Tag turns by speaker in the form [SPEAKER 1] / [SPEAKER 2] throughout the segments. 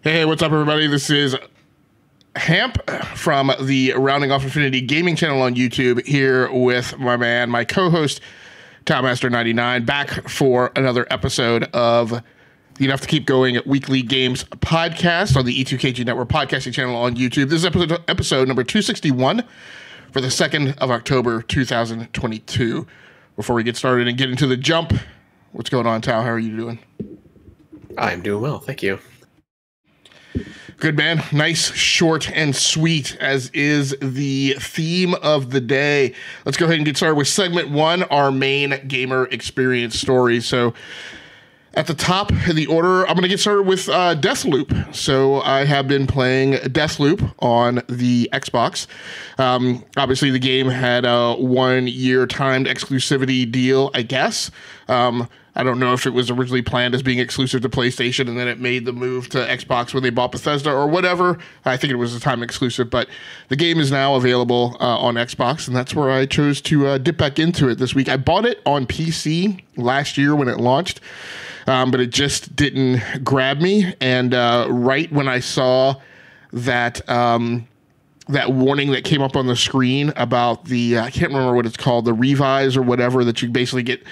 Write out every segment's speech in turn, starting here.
[SPEAKER 1] Hey, what's up, everybody? This is Hamp from the Rounding Off Infinity Gaming channel on YouTube, here with my co-host, Towmaster99, back for another episode of the Enough to Keep Going Weekly Games podcast on the E2KG Network podcasting channel on YouTube. This is episode number 261 for the 2nd of October, 2022. Before we get started and get into the jump, what's going on, Tao? How are you doing?
[SPEAKER 2] I'm doing well, thank you.
[SPEAKER 1] Good, man. Nice, short, and sweet, as is the theme of the day. Let's go ahead and get started with segment one, our main gamer experience story. So at the top of the order, I'm going to get started with Deathloop. So I have been playing Deathloop on the Xbox. Obviously, the game had a 1-year timed exclusivity deal, I guess. I don't know if it was originally planned as being exclusive to PlayStation and then it made the move to Xbox when they bought Bethesda or whatever. I think it was a time exclusive, but the game is now available on Xbox, and that's where I chose to dip back into it this week. I bought it on PC last year when it launched, but it just didn't grab me. And right when I saw that that warning that came up on the screen about the, I can't remember what it's called, the revise or whatever, that you basically get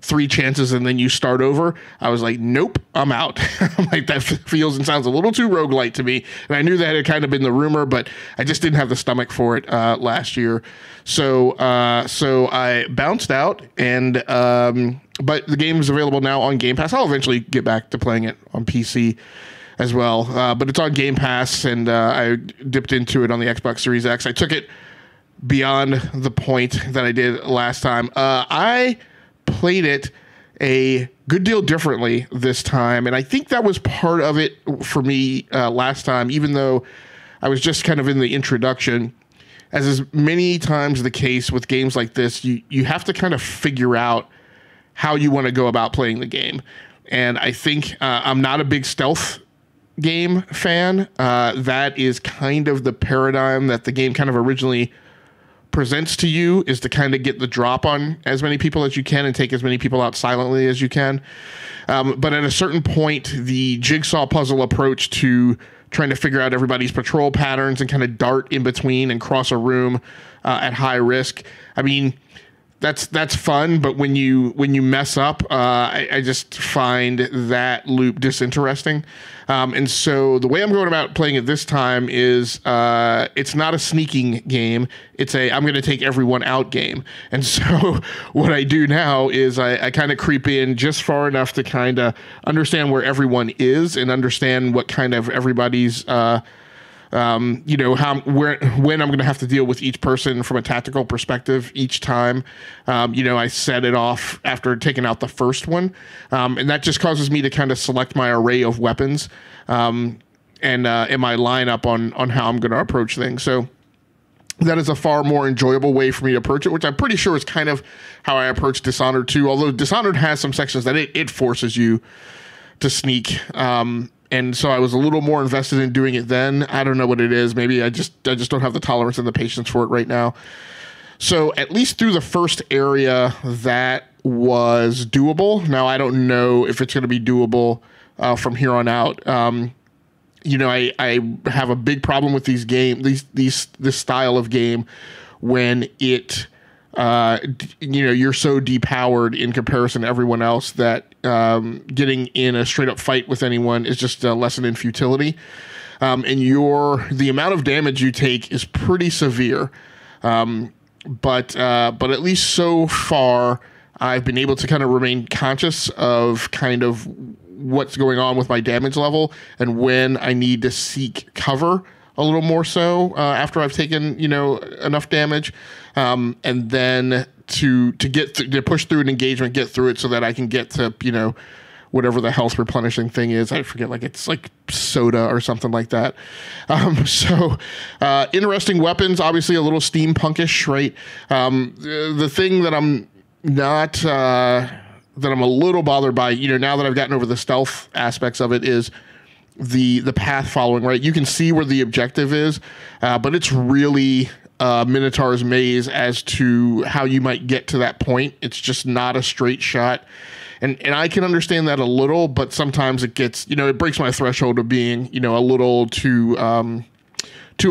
[SPEAKER 1] 3 chances and then you start over, I was like, nope, I'm out. Like, that feels and sounds a little too roguelite to me. And I knew that had kind of been the rumor, but I just didn't have the stomach for it last year. So I bounced out, and but the game is available now on Game Pass. I'll eventually get back to playing it on PC as well. But it's on Game Pass, and I dipped into it on the Xbox Series X. I took it beyond the point that I did last time. I played it a good deal differently this time, and I think that was part of it for me last time, even though I was just kind of in the introduction. As is many times the case with games like this, you have to kind of figure out how you want to go about playing the game. And I think I'm not a big stealth game fan. That is kind of the paradigm that the game kind of originally presents to you, is to kind of get the drop on as many people as you can and take as many people out silently as you can. But at a certain point, the jigsaw puzzle approach to trying to figure out everybody's patrol patterns and kind of dart in between and cross a room at high risk, I mean, that's fun, but when you mess up, I just find that loop disinteresting. And so the way I'm going about playing it this time is it's not a sneaking game. It's a I'm going to take everyone out game. And so what I do now is I kind of creep in just far enough to kind of understand where everyone is and understand what kind of everybody's you know, when I'm going to have to deal with each person from a tactical perspective each time. You know, I set it off after taking out the first one, and that just causes me to kind of select my array of weapons and in my lineup on how I'm going to approach things. So that is a far more enjoyable way for me to approach it, which I'm pretty sure is kind of how I approach Dishonored 2, although Dishonored has some sections that it forces you to sneak. And so I was a little more invested in doing it then. I don't know what it is. Maybe I just don't have the tolerance and the patience for it right now. So at least through the first area, that was doable. Now, I don't know if it's going to be doable from here on out. You know, I have a big problem with this style of game when it, you know, you're so depowered in comparison to everyone else that getting in a straight up fight with anyone is just a lesson in futility. And the amount of damage you take is pretty severe. But at least so far, I've been able to kind of remain conscious of kind of what's going on with my damage level and when I need to seek cover a little more so after I've taken, you know, enough damage, and then to push through an engagement, get through it so that I can get to, you know, whatever the health replenishing thing is. I forget, like it's like soda or something like that. So interesting weapons, obviously a little steampunkish, right? The thing that I'm not that I'm a little bothered by, you know, now that I've gotten over the stealth aspects of it, is the path following, right? You can see where the objective is, but it's really Minotaur's maze as to how you might get to that point. It's just not a straight shot. And I can understand that a little, but sometimes it gets, it breaks my threshold of being, a little too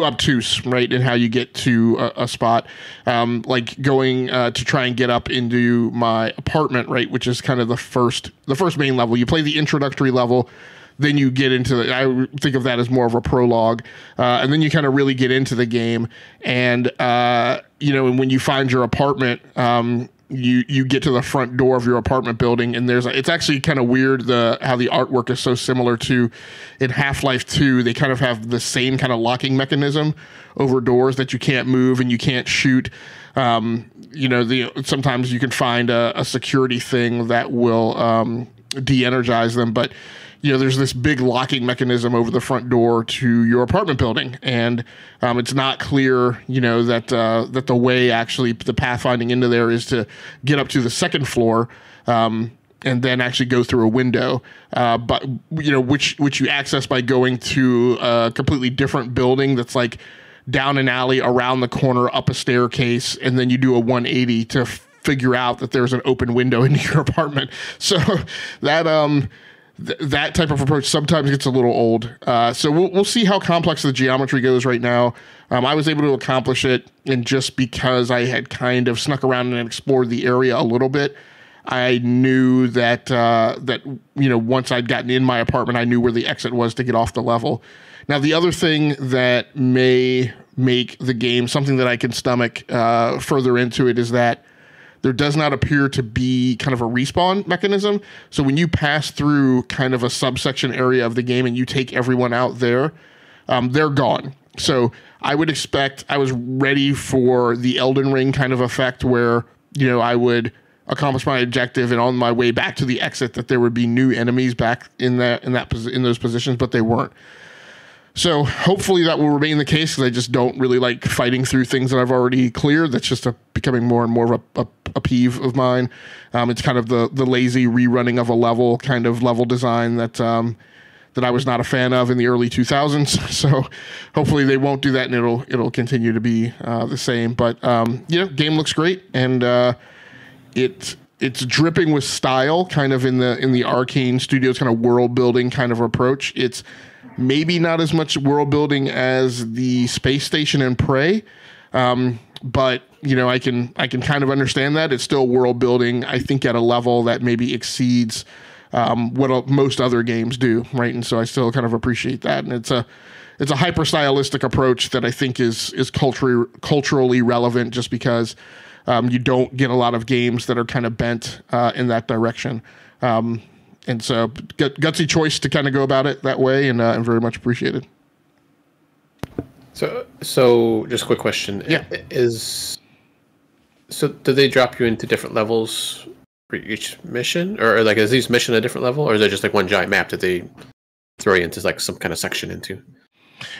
[SPEAKER 1] obtuse, right, in how you get to a spot, like going to try and get up into my apartment, right, which is kind of the first main level. You play the introductory level, then you get into the, I think of that as more of a prologue, and then you kind of really get into the game, and and when you find your apartment, you get to the front door of your apartment building, and it's actually kind of weird how the artwork is so similar to in Half-Life 2. They kind of have the same kind of locking mechanism over doors that you can't move and you can't shoot. Sometimes you can find a security thing that will de-energize them, but there's this big locking mechanism over the front door to your apartment building, and it's not clear, that the way actually the pathfinding into there is to get up to the second floor, and then actually go through a window, but which you access by going to a completely different building that's like down an alley, around the corner, up a staircase, and then you do a 180 to figure out that there's an open window into your apartment. So that type of approach sometimes gets a little old. So we'll see how complex the geometry goes right now. I was able to accomplish it, and just because I had kind of snuck around and explored the area a little bit, I knew that once I'd gotten in my apartment, I knew where the exit was to get off the level. Now, the other thing that may make the game something that I can stomach further into it is that there does not appear to be kind of a respawn mechanism. So when you pass through kind of a subsection area of the game and you take everyone out there, they're gone. So I would expect, I was ready for the Elden Ring kind of effect where, I would accomplish my objective, and on my way back to the exit that there would be new enemies back in those positions, but they weren't. So hopefully that will remain the case, because I just don't really like fighting through things that I've already cleared. That's just becoming more and more of a peeve of mine. It's kind of the lazy rerunning of a level, kind of level design that I was not a fan of in the early 2000s. So hopefully they won't do that, and it'll continue to be the same. But game looks great, and it's dripping with style, kind of in the Arcane Studios kind of world building kind of approach. It's maybe not as much world building as the space station and Prey, but I can kind of understand that. It's still world building, I think, at a level that maybe exceeds what most other games do, right? And so I still kind of appreciate that. And it's a hyper stylistic approach that I think is culturally relevant, just because you don't get a lot of games that are kind of bent in that direction. And so gutsy choice to kind of go about it that way, and very much appreciated.
[SPEAKER 2] So just a quick question.
[SPEAKER 1] Yeah.
[SPEAKER 2] So do they drop you into different levels for each mission, or like is each mission a different level, or is it just like one giant map that they throw you into like some kind of section into?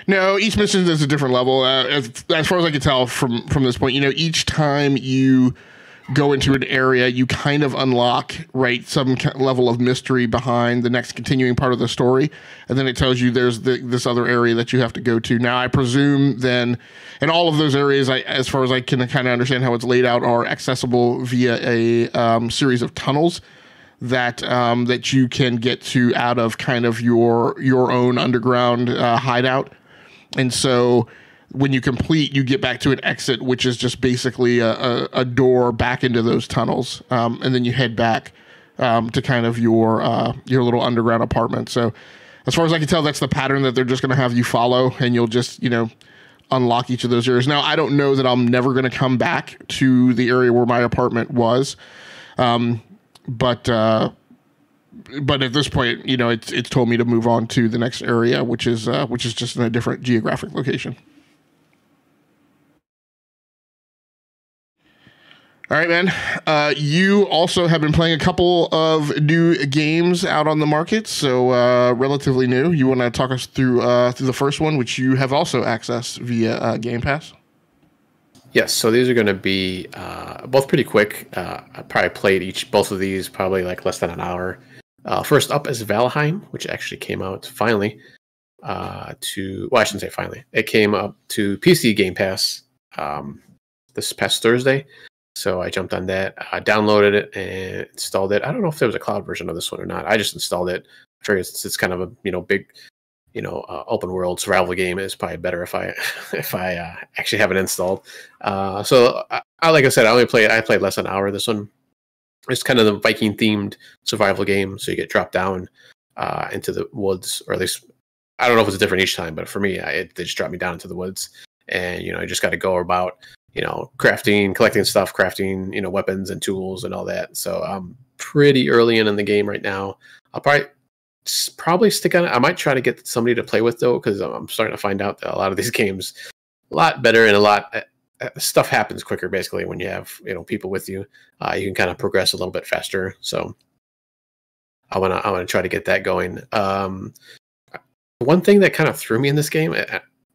[SPEAKER 1] No, each mission is a different level. As far as I can tell from this point, each time you go into an area, you kind of unlock, right, some level of mystery behind the next continuing part of the story, and then it tells you there's this other area that you have to go to. Now, I presume then, in all of those areas, as far as I can kind of understand how it's laid out, are accessible via a series of tunnels that you can get to out of kind of your own underground hideout. And so when you complete, you get back to an exit, which is just basically a door back into those tunnels, and then you head back to kind of your little underground apartment. So as far as I can tell, that's the pattern that they're just going to have you follow, and you'll just unlock each of those areas. Now, I don't know that I'm never going to come back to the area where my apartment was, but at this point, it's told me to move on to the next area, which is just in a different geographic location. All right, man. You also have been playing a couple of new games out on the market, so relatively new. You want to talk us through the first one, which you have also accessed via Game Pass?
[SPEAKER 2] Yes. So these are going to be both pretty quick. I probably played both of these probably like less than an hour. First up is Valheim, which actually came out finally I shouldn't say finally. It came up to PC Game Pass this past Thursday. So I jumped on that, downloaded it, and installed it. I don't know if there was a cloud version of this one or not. I just installed it. I figured it's kind of a big open world survival game. It's probably better if I actually have it installed. So like I said, I played less than an hour of this one. It's kind of the Viking themed survival game. So you get dropped down into the woods, or at least I don't know if it's different each time, but for me, they just dropped me down into the woods, and I just got to go about crafting, collecting stuff, crafting weapons and tools and all that. So I'm pretty early in the game right now. I'll probably stick on it. I might try to get somebody to play with though, because I'm starting to find out that a lot of these games a lot better, and a lot stuff happens quicker basically when you have people with you. You can kind of progress a little bit faster. So I want to try to get that going. One thing that kind of threw me in this game,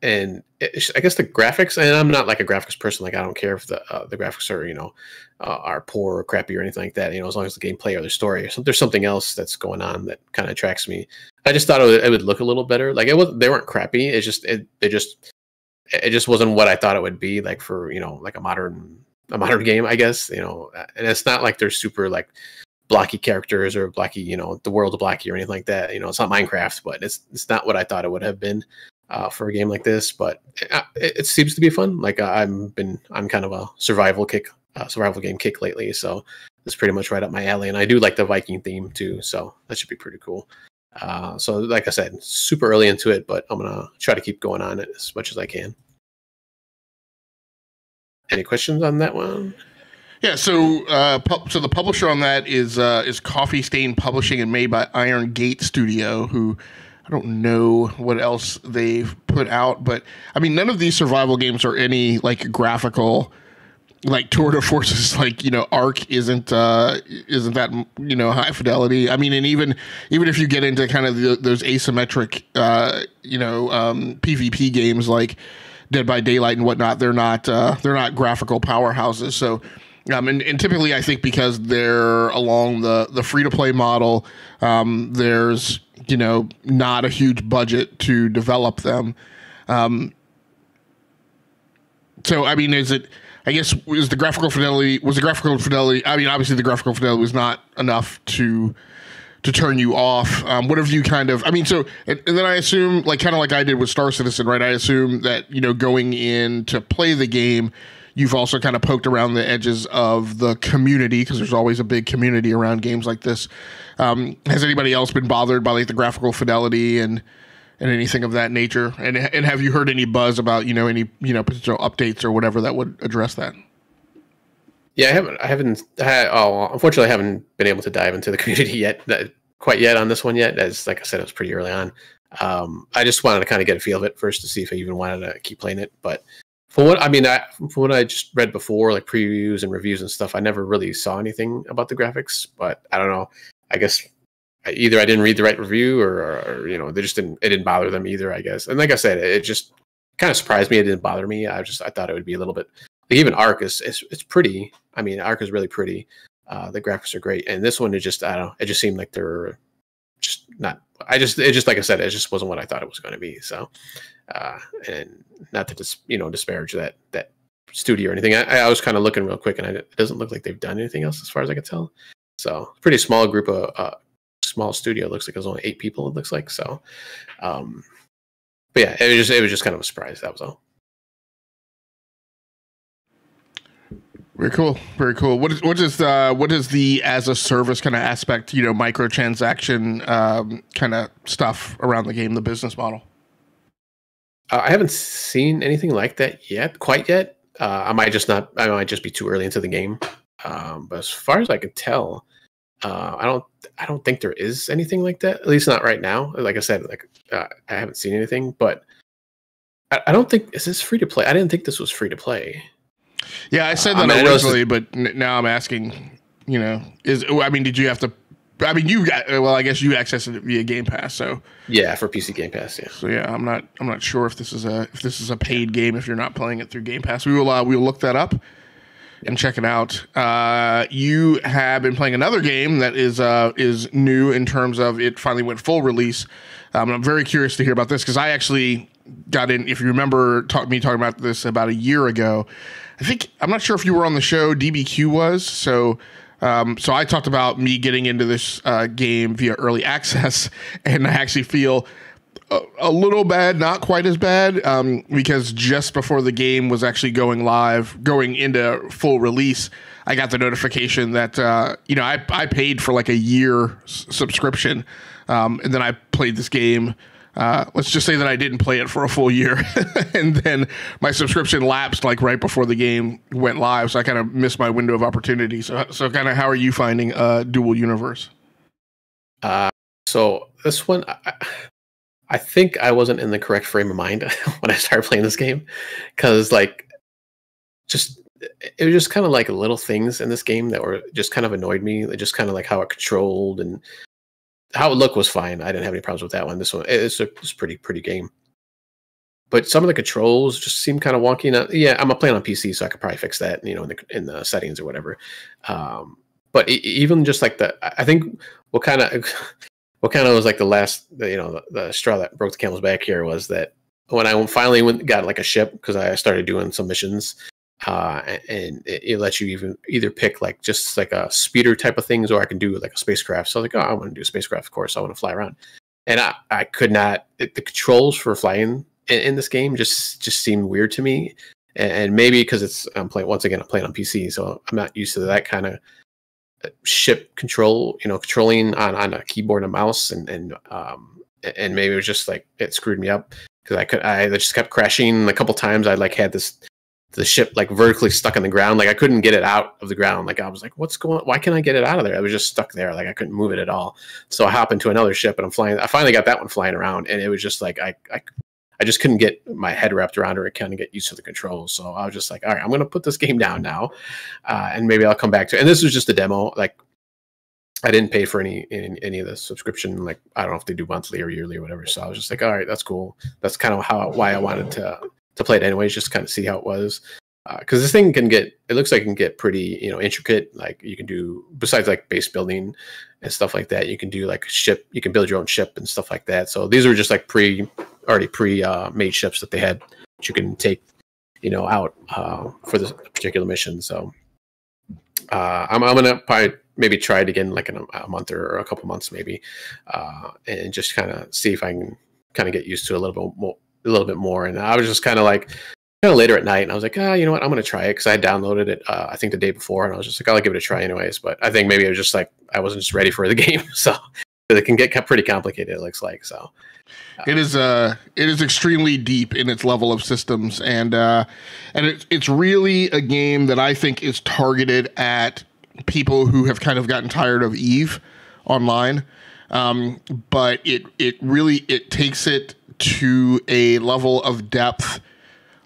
[SPEAKER 2] and I guess the graphics, and I'm not like a graphics person. Like I don't care if the graphics are poor or crappy or anything like that. As long as the gameplay or the story, or there's something else that's going on that kind of attracts me. I just thought it would look a little better. Like they weren't crappy. It just wasn't what I thought it would be. Like for like a modern game, I guess. And it's not like they're super like blocky characters or blocky, the world's blocky or anything like that. It's not Minecraft, but it's not what I thought it would have been for a game like this. But it seems to be fun. Like I'm kind of a survival game kick lately, so it's pretty much right up my alley. And I do like the Viking theme too, so that should be pretty cool. So like I said, super early into it, but I'm gonna try to keep going on it as much as I can. Any questions on that one?
[SPEAKER 1] Yeah, so the publisher on that is Coffee Stain Publishing and made by Iron Gate Studio, who I don't know what else they've put out, but I mean none of these survival games are any like graphical like tour de forces. Like Ark isn't that high fidelity. I mean, and even if you get into kind of those asymmetric PvP games like Dead by Daylight and whatnot, they're not graphical powerhouses. So and typically I think because they're along the free to play model, there's not a huge budget to develop them. So I mean, was the graphical fidelity? I mean, obviously the graphical fidelity was not enough to turn you off. What have you kind of? I mean, so and then I assume, like kind of like I did with Star Citizen, right? I assume that going in to play the game, you've also kind of poked around the edges of the community, because there's always a big community around games like this. Has anybody else been bothered by like the graphical fidelity and anything of that nature? And have you heard any buzz about any potential updates or whatever that would address that?
[SPEAKER 2] Yeah, unfortunately, I haven't been able to dive into the community yet, quite yet on this one yet. As like I said, it was pretty early on. I just wanted to kind of get a feel of it first to see if I even wanted to keep playing it. But from what I just read before, like previews and reviews and stuff, I never really saw anything about the graphics. But I don't know. I guess either I didn't read the right review, or they just didn't. It didn't bother them either, I guess. And like I said, it just kind of surprised me. It didn't bother me. I thought it would be a little bit. Like even Ark is pretty. I mean, Ark is really pretty. The graphics are great, and this one is just I don't know. It just seemed like they're just not. It just like I said, it just wasn't what I thought it was going to be. So, and not to disparage that studio or anything. I was kind of looking real quick, and it doesn't look like they've done anything else as far as I can tell. So, pretty small group of small studio. It looks like it was only 8 people. It looks like so. But yeah, it was just kind of a surprise. That was all.
[SPEAKER 1] Very cool. Very cool. What is the as a service kind of aspect, microtransaction kind of stuff around the game, the business model?
[SPEAKER 2] I haven't seen anything like that quite yet. I might just be too early into the game. But as far as I can tell, I don't think there is anything like that. At least not right now. Like I said, I haven't seen anything, but I don't think, is this free to play? I didn't think this was free to play.
[SPEAKER 1] Yeah, I said that originally, but now I'm asking, did you have to, I guess you accessed it via Game Pass, so.
[SPEAKER 2] Yeah, for PC Game Pass, yeah.
[SPEAKER 1] So yeah, I'm not sure if this is a paid game if you're not playing it through Game Pass. We will look that up and check it out. You have been playing another game that is new in terms of it finally went full release. I'm very curious to hear about this because I actually got in. If you remember me talking about this about a year ago, I'm not sure if you were on the show. DBQ was so. So I talked about me getting into this game via early access, and I actually feel a little bad, not quite as bad, because just before the game was actually going into full release, I got the notification that I paid for like a year subscription, and then I played this game. Let's just say that I didn't play it for a full year, and then my subscription lapsed like right before the game went live, so I kind of missed my window of opportunity. So kind of, how are you finding Dual Universe?
[SPEAKER 2] So this one, I think I wasn't in the correct frame of mind when I started playing this game, because it was just kind of like little things in this game that were just kind of annoyed me. Just kind of like how it controlled and how it looked was fine. I didn't have any problems with that one. This one, it's a pretty game. But some of the controls just seem kind of wonky. Now, yeah, I'm playing on PC, so I could probably fix that, in the settings or whatever. But even just like I think what kind of was like the straw that broke the camel's back here was that when I finally got like a ship, because I started doing some missions, and it lets you either pick like just like a speeder type of things, or I can do like a spacecraft. So I was like, oh, I want to do a spacecraft, of course. I want to fly around, and I could not. The controls for flying in this game just seemed weird to me, and maybe because I'm playing on PC, so I'm not used to that kind of ship control, controlling on a keyboard and a mouse, and maybe it was just like it screwed me up because I just kept crashing. A couple times I like had the ship like vertically stuck in the ground, like I couldn't get it out of the ground. Like I was like, why can't I get it out of there? I was just stuck there, like I couldn't move it at all. So I hop into another ship and I'm flying. I finally got that one flying around, and it was just like I just couldn't get my head wrapped around it, or kind of get used to the controls. So I was just like, all right, I'm going to put this game down now, and maybe I'll come back to it. And this was just a demo. Like I didn't pay for any of the subscription. Like I don't know if they do monthly or yearly or whatever. So I was just like, all right, that's cool. That's kind of why I wanted to play it anyways, just kind of see how it was. Because this thing it looks like it can get pretty, intricate. Like you can do, besides like base building and stuff like that, you can do like ship, you can build your own ship and stuff like that. So these were just like already pre-made ships that they had that you can take, out for this particular mission. So I'm gonna probably maybe try it again like in a month or a couple months maybe, and just kind of see if I can kind of get used to it a little bit more. And I was just kind of later at night, and I was like, you know what, I'm going to try it, because I had downloaded it, I think the day before, and I was just like, I'll give it a try anyways. But I think maybe it was just like, I wasn't just ready for the game. So it can get pretty complicated, it looks like. So it is extremely deep in its level of systems. And it's really a game that I think is targeted at people who have kind of gotten tired of Eve online. But it really takes it to a level of depth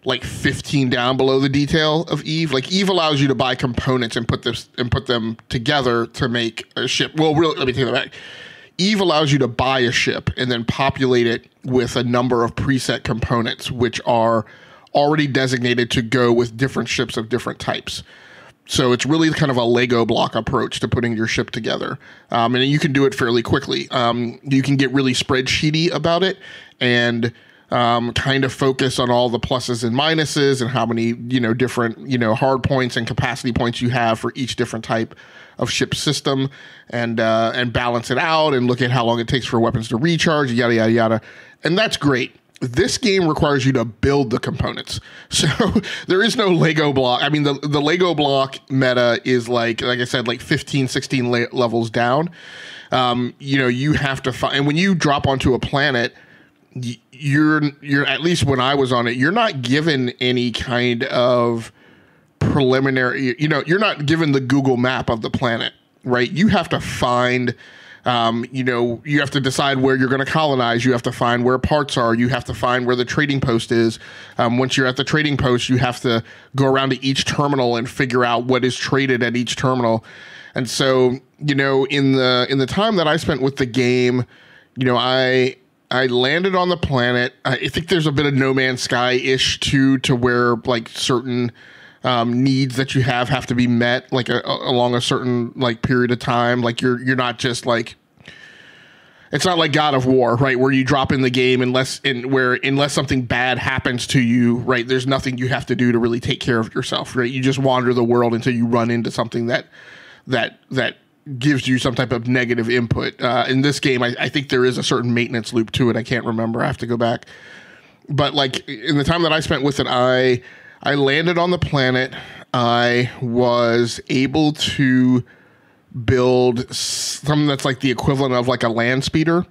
[SPEAKER 2] like 15 down below the detail of Eve. Like Eve allows you to buy components and put them together to make a ship. Well, really, let me take that back. Eve allows you to buy a ship and then populate it with a number of preset components, which are already designated to go with different ships of different types. So it's really kind of a Lego block approach to putting your ship together. And you can do it fairly quickly. You can get really spreadsheety about it and kind of focus on all the pluses and minuses and how many, different, hard points and capacity points you have for each different type of ship system, and balance it out and look at how long it takes for weapons to recharge, yada, yada, yada. And that's great. This game requires you to build the components. So there is no Lego block. I mean, the Lego block meta is like I said, like 15, 16 levels down. You have to find, and when you drop onto a planet, you're at least when I was on it, you're not given any kind of preliminary, you're not given the Google map of the planet, right? You have to find, you have to decide where you're going to colonize. You have to find where parts are. You have to find where the trading post is. Once you're at the trading post, you have to go around to each terminal and figure out what is traded at each terminal. And so, in the time that I spent with the game, I landed on the planet. I think there's a bit of No Man's Sky-ish too, to where like certain needs that you have to be met like along a certain like period of time. Like you're not just like,
[SPEAKER 1] It's not like God of War, right, where you drop in the game unless something bad happens to you, right? There's nothing you have to do to really take care of yourself, right? You just wander the world until you run into something that gives you some type of negative input. In this game, I think there is a certain maintenance loop to it. I can't remember. I have to go back. But like in the time that I spent with it, I landed on the planet. I was able to build something that's like the equivalent of like a land speeder.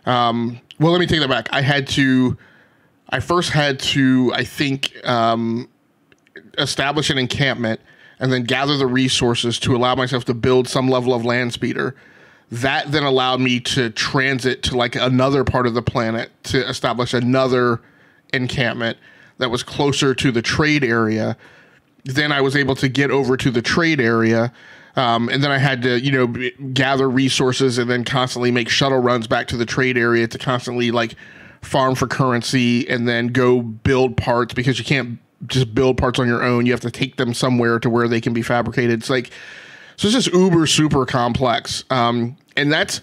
[SPEAKER 1] Well, let me take that back. I first had to, I think, establish an encampment and then gather the resources to allow myself to build some level of land speeder. That then allowed me to transit to like another part of the planet to establish another encampment that was closer to the trade area. Then I was able to get over to the trade area. And then I had to, gather resources and then constantly make shuttle runs back to the trade area to constantly like farm for currency and then go build parts, because you can't just build parts on your own. You have to take them somewhere to where they can be fabricated. It's like, so it's just uber super complex. And that's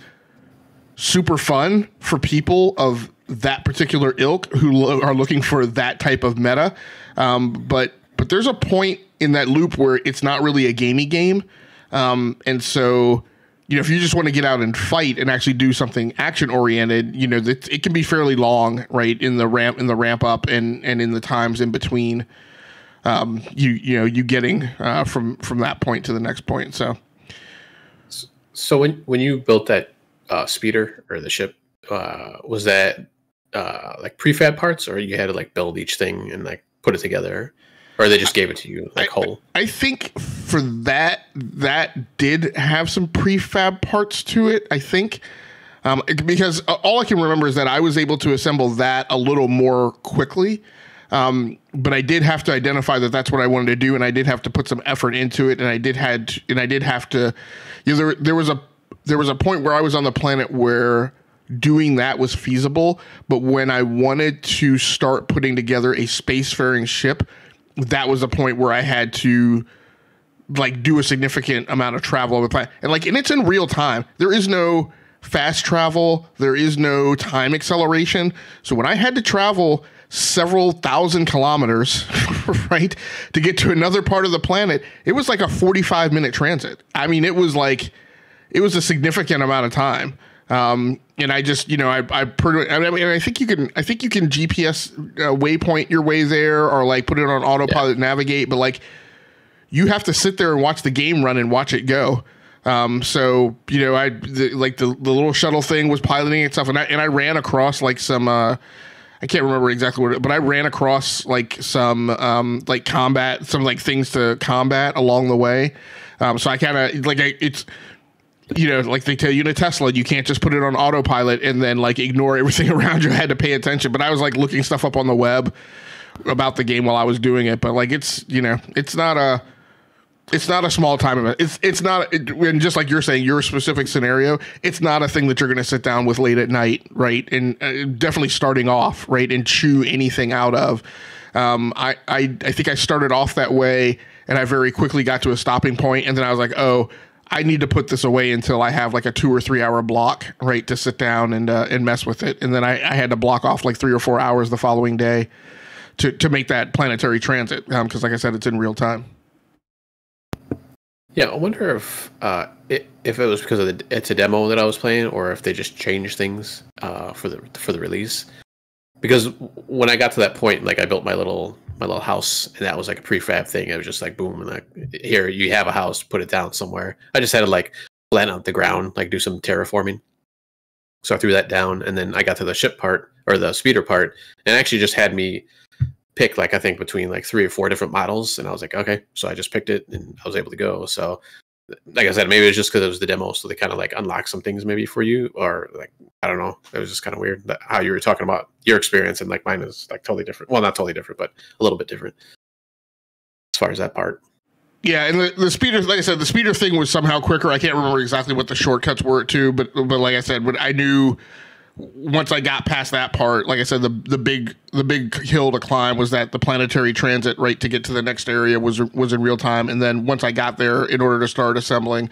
[SPEAKER 1] super fun for people of that particular ilk who are looking for that type of meta. But there's a point in that loop where it's not really a gamey game. And so, if you just want to get out and fight and actually do something action oriented, it can be fairly long, right? In the ramp up and in the times in between, you getting, from that point to the next point.
[SPEAKER 2] So when you built that, speeder or the ship, was that, like prefab parts, or you had to like build each thing and like put it together? Or they just gave it to you like whole?
[SPEAKER 1] I think for that did have some prefab parts to it, I think. Because all I can remember is that I was able to assemble that a little more quickly. But I did have to identify that that's what I wanted to do, and I did have to put some effort into it, and I did have to, there was a point where I was on the planet where doing that was feasible, but when I wanted to start putting together a spacefaring ship, that was a point where I had to like do a significant amount of travel over the planet. And it's in real time. There is no fast travel. There is no time acceleration. So when I had to travel several thousand kilometers, right, to get to another part of the planet, it was like a 45-minute transit. I mean, it was a significant amount of time. And I just, I think you can GPS waypoint your way there, or like put it on autopilot, navigate, but like you have to sit there and watch the game run and watch it go. So, the little shuttle thing was piloting itself, and I ran across like some, I can't remember exactly what, but I ran across like some, like combat, some like things to combat along the way. So I kind of it's, like they tell you in a Tesla, you can't just put it on autopilot and then like ignore everything around you. I had to pay attention, but I was like looking stuff up on the web about the game while I was doing it. But like, it's not a small time event. It's not, and just like you're saying, your specific scenario, it's not a thing that you're going to sit down with late at night, right? And definitely starting off, right, and chew anything out of. I think I started off that way, and I very quickly got to a stopping point, and then I was like, oh, I need to put this away until I have like a 2 or 3 hour block, right, to sit down and mess with it. And then I had to block off like 3 or 4 hours the following day to make that planetary transit, because like I said, it's in real time.
[SPEAKER 2] Yeah, I wonder if it was because it's a demo that I was playing, or if they just changed things for the release. Because when I got to that point, like I built my little house, and that was like a prefab thing. It was just like boom, and like, here you have a house, put it down somewhere. I just had to like plan out the ground, like do some terraforming. So I threw that down, and then I got to the ship part, or the speeder part, and it actually just had me pick like I think between like 3 or 4 different models, and I was like, okay, so I just picked it, and I was able to go. So like I said, maybe it's just because it was the demo, so they kind of like unlock some things maybe for you, or like I don't know. It was just kind of weird that how you were talking about your experience, and like mine is like totally different. Well, not totally different, but a little bit different as far as that part.
[SPEAKER 1] Yeah, and the speeder, like I said, the speeder thing was somehow quicker. I can't remember exactly what the shortcuts were to, but like I said, when I knew once I got past that part, like I said, the big hill to climb was that the planetary transit right to get to the next area was in real time. And then once I got there, in order to start assembling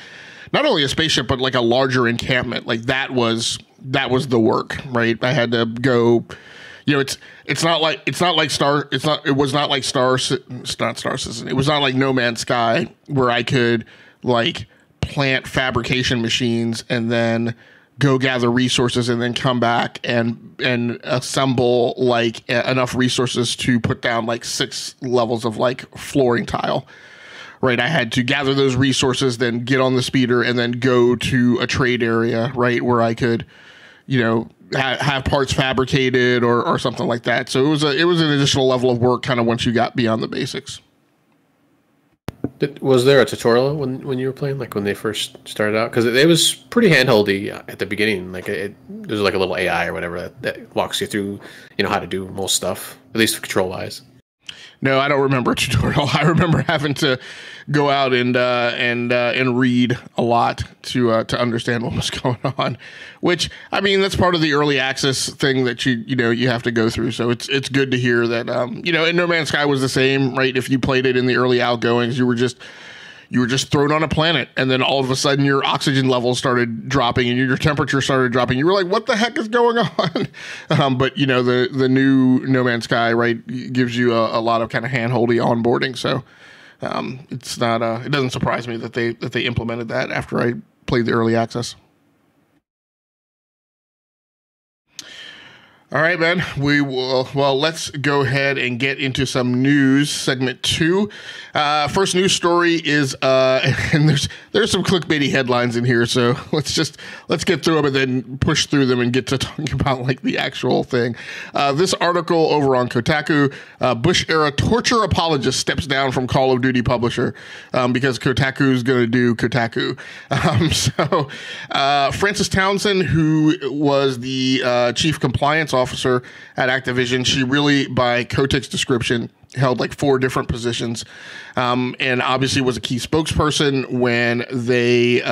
[SPEAKER 1] not only a spaceship but like a larger encampment, like that was the work, right? I had to go. You know, it was not like No Man's Sky where I could like plant fabrication machines and then go gather resources and then come back and assemble like enough resources to put down like 6 levels of like flooring tile. Right, I had to gather those resources, then get on the speeder and then go to a trade area, right, where I could, you know, have parts fabricated or something like that. So it was an additional level of work kind of once you got beyond the basics.
[SPEAKER 2] Was there a tutorial when you were playing, like when they first started out? Because it was pretty handholdy at the beginning. Like there's like a little AI or whatever that walks you through, you know, how to do most stuff, at least control wise.
[SPEAKER 1] No, I don't remember a tutorial. I remember having to go out and read a lot to understand what was going on. Which, I mean, that's part of the early access thing that you have to go through. So it's good to hear that and No Man's Sky was the same, right? If you played it in the early outgoings, you were just thrown on a planet, and then all of a sudden your oxygen levels started dropping and your temperature started dropping. You were like, what the heck is going on? But the new No Man's Sky, right, gives you a lot of kind of hand-holdy onboarding. So it's not it doesn't surprise me that they implemented that after I played the early access. All right, man. Let's go ahead and get into some news. Segment 2. First news story is, and there's some clickbaity headlines in here, so let's get through them and then push through them and get to talking about like the actual thing. This article over on Kotaku, Bush-era torture apologist steps down from Call of Duty publisher because Kotaku's going to do Kotaku. Frances Townsend, who was the chief compliance officer at Activision, she really, by Kotick's description, held like 4 different positions, and obviously was a key spokesperson when they,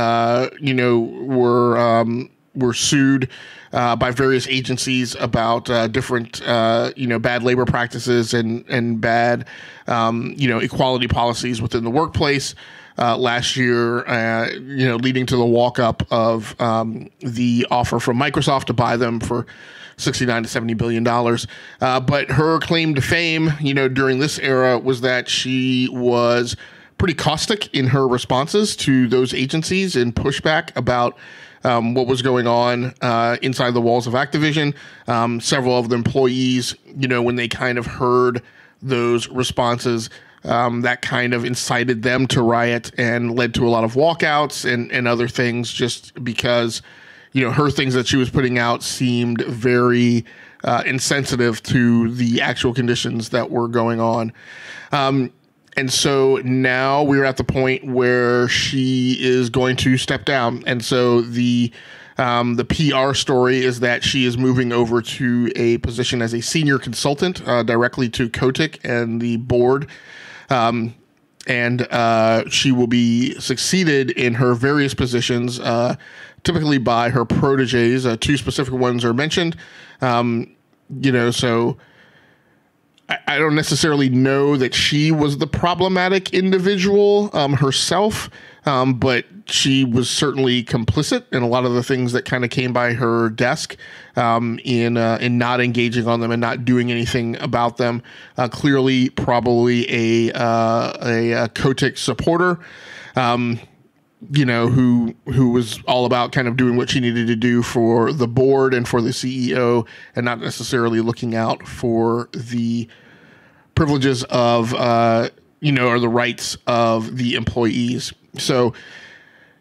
[SPEAKER 1] were sued by various agencies about different, bad labor practices and bad, equality policies within the workplace. Last year, leading to the walk-up of the offer from Microsoft to buy them for $69 to $70 billion. But her claim to fame, during this era was that she was pretty caustic in her responses to those agencies and pushback about what was going on inside the walls of Activision. Several of the employees, when they kind of heard those responses, that kind of incited them to riot and led to a lot of walkouts and other things, just because her things that she was putting out seemed very insensitive to the actual conditions that were going on. And so now we're at the point where she is going to step down. And so the PR story is that she is moving over to a position as a senior consultant directly to Kotick and the board. And she will be succeeded in her various positions, typically by her proteges. 2 specific ones are mentioned. So I don't necessarily know that she was the problematic individual herself, but she was certainly complicit in a lot of the things that kind of came by her desk in not engaging on them and not doing anything about them. Clearly, probably a Kotick supporter, who was all about kind of doing what she needed to do for the board and for the CEO, and not necessarily looking out for the privileges of, or the rights of the employees. So,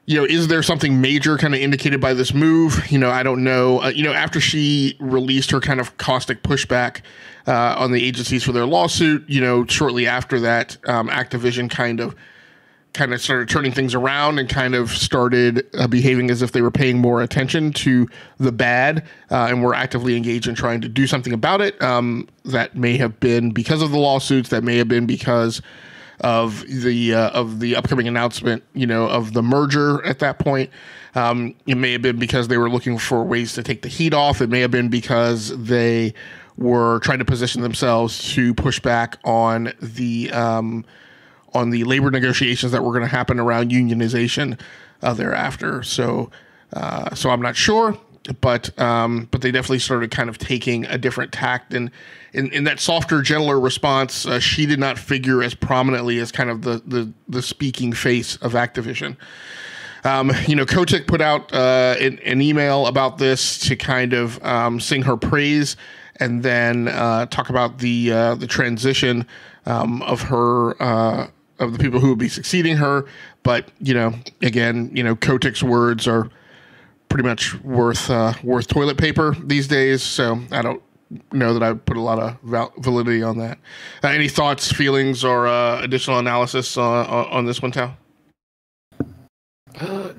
[SPEAKER 1] is there something major kind of indicated by this move? I don't know. After she released her kind of caustic pushback on the agencies for their lawsuit, shortly after that, Activision kind of started turning things around and kind of started behaving as if they were paying more attention to the bad and were actively engaged in trying to do something about it. That may have been because of the lawsuits. That may have been because of the upcoming announcement, of the merger at that point. It may have been because they were looking for ways to take the heat off. It may have been because they were trying to position themselves to push back on the labor negotiations that were going to happen around unionization thereafter. So I'm not sure, but they definitely started kind of taking a different tact, and in that softer, gentler response, she did not figure as prominently as kind of the speaking face of Activision. Kotick put out an email about this to kind of sing her praise, and then talk about the transition of her of the people who would be succeeding her. But again, Kotick's words are pretty much worth toilet paper these days. So I don't know that I would put a lot of validity on that. Any thoughts, feelings, or additional analysis on this one, Tao?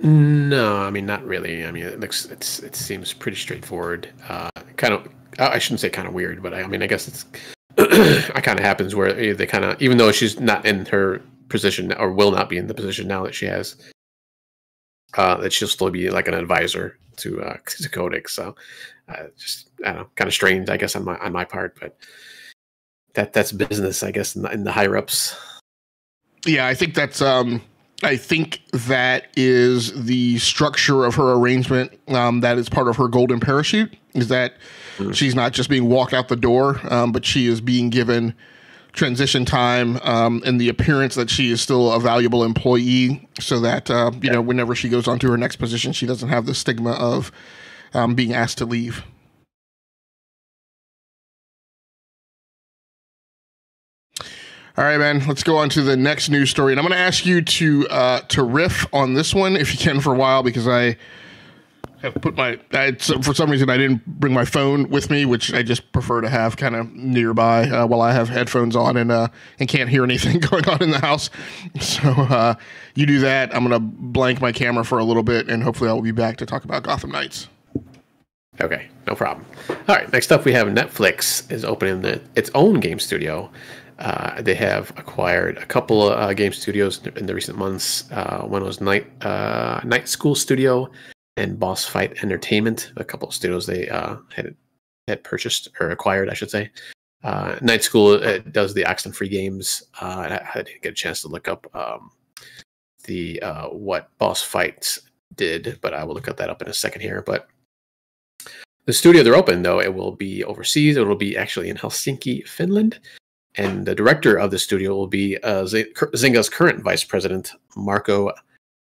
[SPEAKER 2] No, I mean, not really. I mean, it seems pretty straightforward. Kind of, I shouldn't say kind of weird, but I mean, I guess it's it kind of happens where they kind of, even though she's not in her position or will not be in the position now that she has, that she'll still be like an advisor to Kotick. So just, I don't know, kind of strange, I guess, on my part, but that's business, I guess, in the higher ups. Yeah,
[SPEAKER 1] I think that's I think that is the structure of her arrangement. That is part of her golden parachute, is that she's not just being walked out the door, but she is being given transition time and the appearance that she is still a valuable employee, so that whenever she goes on to her next position, she doesn't have the stigma of being asked to leave. All right, man, let's go on to the next news story. And I'm going to ask you to riff on this one, if you can, for a while, because I have put for some reason, I didn't bring my phone with me, which I just prefer to have kind of nearby while I have headphones on and can't hear anything going on in the house. So you do that. I'm going to blank my camera for a little bit, and hopefully I will be back to talk about Gotham Knights.
[SPEAKER 2] Okay, no problem. All right, next up we have Netflix is opening its own game studio. They have acquired a couple of game studios in the recent months. One was Night School Studio and Boss Fight Entertainment. A couple of studios they had purchased or acquired, I should say. Night School does the Oxenfree games. I didn't get a chance to look up what Boss Fight did, but I will look that up in a second here. But the studio they're open, though, it will be overseas. It will be actually in Helsinki, Finland. And the director of the studio will be Zynga's current vice president, Marco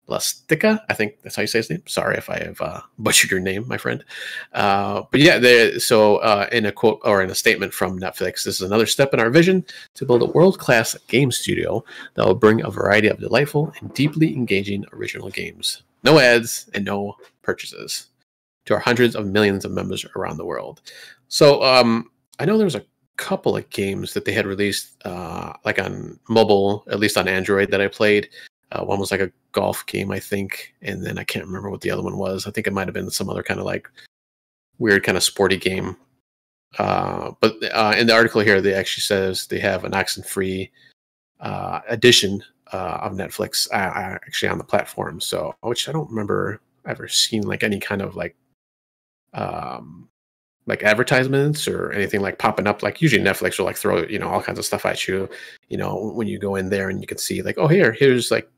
[SPEAKER 2] Lastica. I think that's how you say his name. Sorry if I have butchered your name, my friend. But yeah, in a quote or in a statement from Netflix, this is another step in our vision to build a world-class game studio that will bring a variety of delightful and deeply engaging original games. No ads and no purchases to our hundreds of millions of members around the world. So I know there was a couple of games that they had released like on mobile, at least on Android, that I played. One was like a golf game, I think, and then I can't remember what the other one was. I think it might have been some other kind of like weird kind of sporty game. But in the article here, they actually says they have an Oxenfree edition of Netflix actually on the platform. So, which I don't remember ever seeing like any kind of like advertisements or anything like popping up. Like usually Netflix will like throw, all kinds of stuff at you, when you go in there and you can see like, oh, here's like,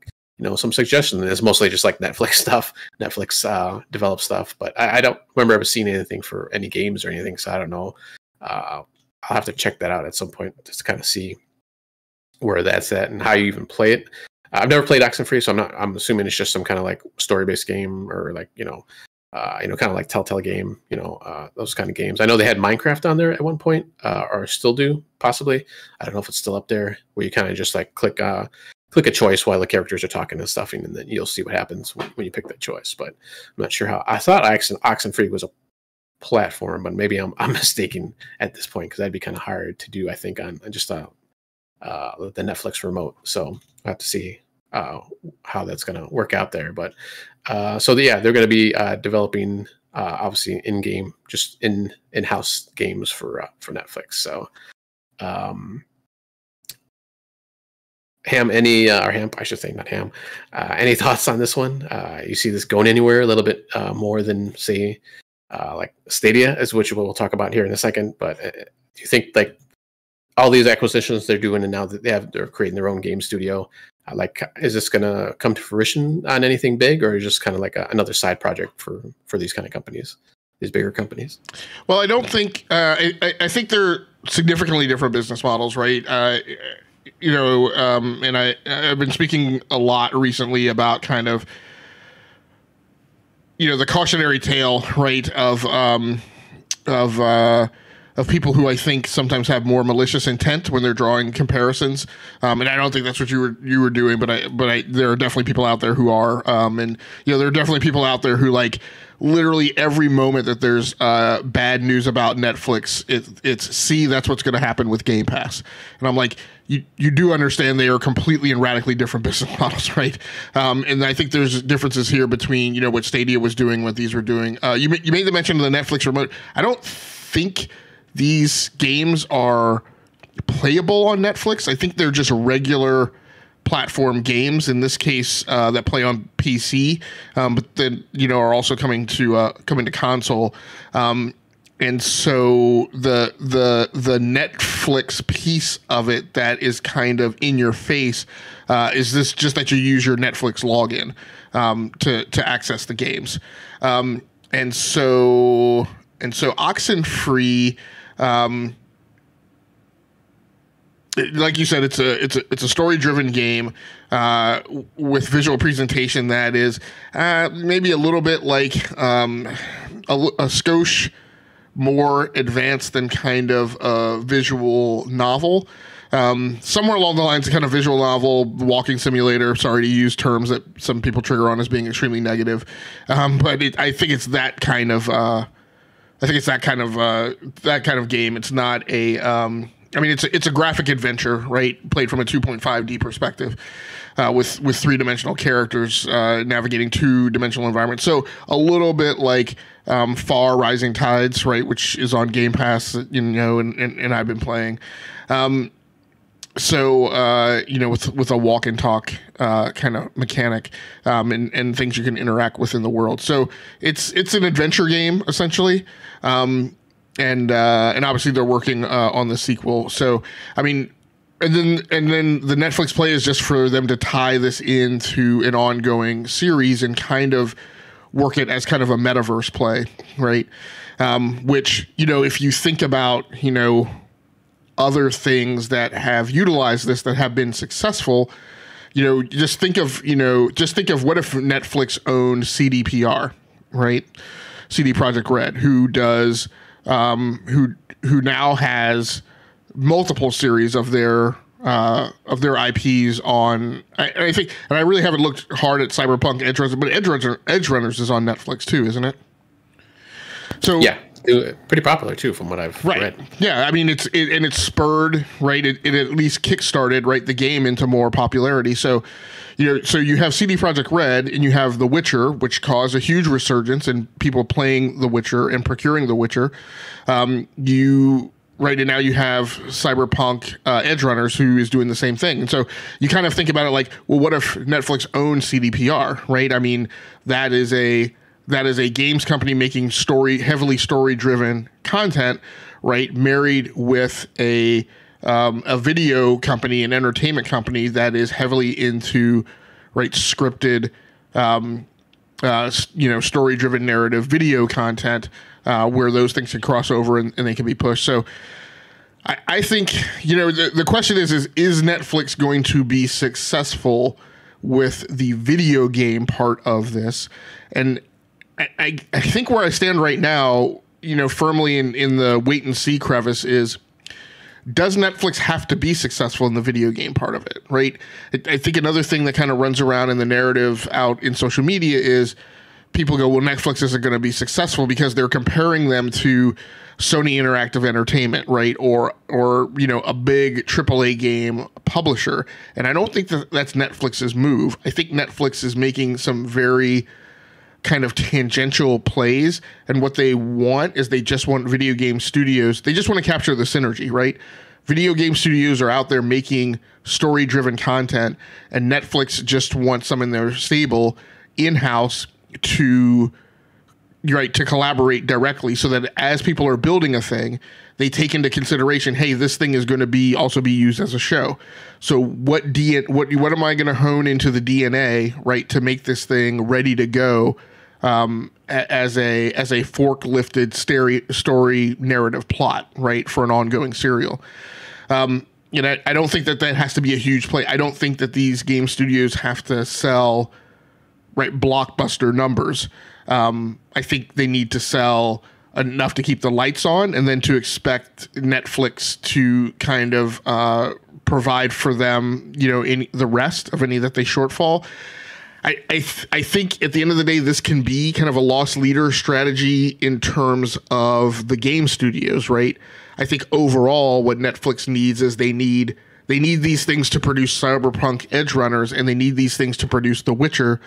[SPEAKER 2] some suggestions. And it's mostly just like Netflix stuff, Netflix developed stuff. But I don't remember ever seeing anything for any games or anything. So I don't know. I'll have to check that out at some point just to kind of see where that's at and how you even play it. I've never played Oxenfree, so I'm assuming it's just some kind of like story-based game or like, kind of like Telltale game, those kind of games. I know they had Minecraft on there at one point, or still do, possibly. I don't know if it's still up there, where you kind of just like click a choice while the characters are talking and stuff, and then you'll see what happens when you pick that choice. But I'm not sure how. I thought Oxenfree was a platform, but maybe I'm mistaken at this point, because that'd be kind of hard to do, I think, on just the Netflix remote. So I have to see how that's going to work out there. But they're going to be developing obviously in-game, just in-house games for Netflix. So Ham, any or Ham, I should say, not Ham. Any thoughts on this one? You see this going anywhere a little bit more than, say, like Stadia, as which we'll talk about here in a second. But do you think like all these acquisitions they're doing, and now that they're creating their own game studio, like is this going to come to fruition on anything big, or just kind of like another side project for these kind of companies, these bigger companies?
[SPEAKER 1] Well, I don't think I think they're significantly different business models, right? And I've been speaking a lot recently about kind of, the cautionary tale, right, of people who I think sometimes have more malicious intent when they're drawing comparisons. And I don't think that's what you were doing, but there are definitely people out there who are, and there are definitely people out there who like literally every moment that there's bad news about Netflix, it's see, that's what's going to happen with Game Pass. And I'm like, you do understand they are completely and radically different business models, right? And I think there's differences here between, what Stadia was doing, what these were doing. You made the mention of the Netflix remote. I don't think these games are playable on Netflix. I think they're just regular platform games, in this case, that play on PC, but then are also coming to console. And so the Netflix piece of it that is kind of in your face is this just that you use your Netflix login to access the games, and so Oxenfree. Like you said, it's a story-driven game with visual presentation that is maybe a little bit like a skosh more advanced than kind of a visual novel. Somewhere along the lines of kind of visual novel, walking simulator. Sorry to use terms that some people trigger on as being extremely negative, but I think it's that kind of. I think it's that kind of game. It's not a. It's a graphic adventure, right? Played from a 2.5D perspective, with three-dimensional characters navigating two-dimensional environments. So a little bit like Far Rising Tides, right, which is on Game Pass, and I've been playing. With a walk and talk kind of mechanic, and things you can interact with in the world. So it's an adventure game essentially. And obviously they're working on the sequel. So, and then the Netflix play is just for them to tie this into an ongoing series and kind of work it as kind of a metaverse play, right? Which, if you think about, other things that have utilized this that have been successful, just think of what if Netflix owned CDPR, right? CD Projekt Red, who does. Who now has multiple series of their IPs on. I think, and I really haven't looked hard at Cyberpunk Edge Runners, but Edge Runners is on Netflix too, isn't it? So
[SPEAKER 2] yeah, pretty popular too, from what I've read.
[SPEAKER 1] Yeah, it's spurred, right. It at least kickstarted, right, the game into more popularity. So. So you have CD Projekt Red and you have The Witcher, which caused a huge resurgence in people playing The Witcher and procuring The Witcher. Right now you have Cyberpunk Edge Runners, who is doing the same thing. And so you kind of think about it like, well, what if Netflix owned CDPR, right? That is a games company making heavily story-driven content, right? Married with a video company, an entertainment company that is heavily into scripted, story-driven narrative video content, where those things can cross over and they can be pushed. So I think, the question is Netflix going to be successful with the video game part of this? And I think where I stand right now, firmly in the wait and see crevice is, does Netflix have to be successful in the video game part of it, right? I think another thing that kind of runs around in the narrative out in social media is people go, well, Netflix isn't going to be successful because they're comparing them to Sony Interactive Entertainment, right? Or a big AAA game publisher. And I don't think that's Netflix's move. I think Netflix is making some very kind of tangential plays, and what they want is they just want video game studios. They just want to capture the synergy, right? Video game studios are out there making story-driven content, and Netflix just wants some in their stable in-house to collaborate directly, so that as people are building a thing, they take into consideration, hey, this thing is going to also be used as a show. So what am I going to hone into the DNA, right, to make this thing ready to go as a forklifted story narrative plot, right, for an ongoing serial. I don't think that has to be a huge play. I don't think that these game studios have to sell, right, blockbuster numbers. I think they need to sell enough to keep the lights on, and then to expect Netflix to kind of provide for them, in the rest of any that they shortfall. I think at the end of the day, this can be kind of a loss leader strategy in terms of the game studios, right? I think overall what Netflix needs is they need these things to produce Cyberpunk Edge Runners, and they need these things to produce The Witcher,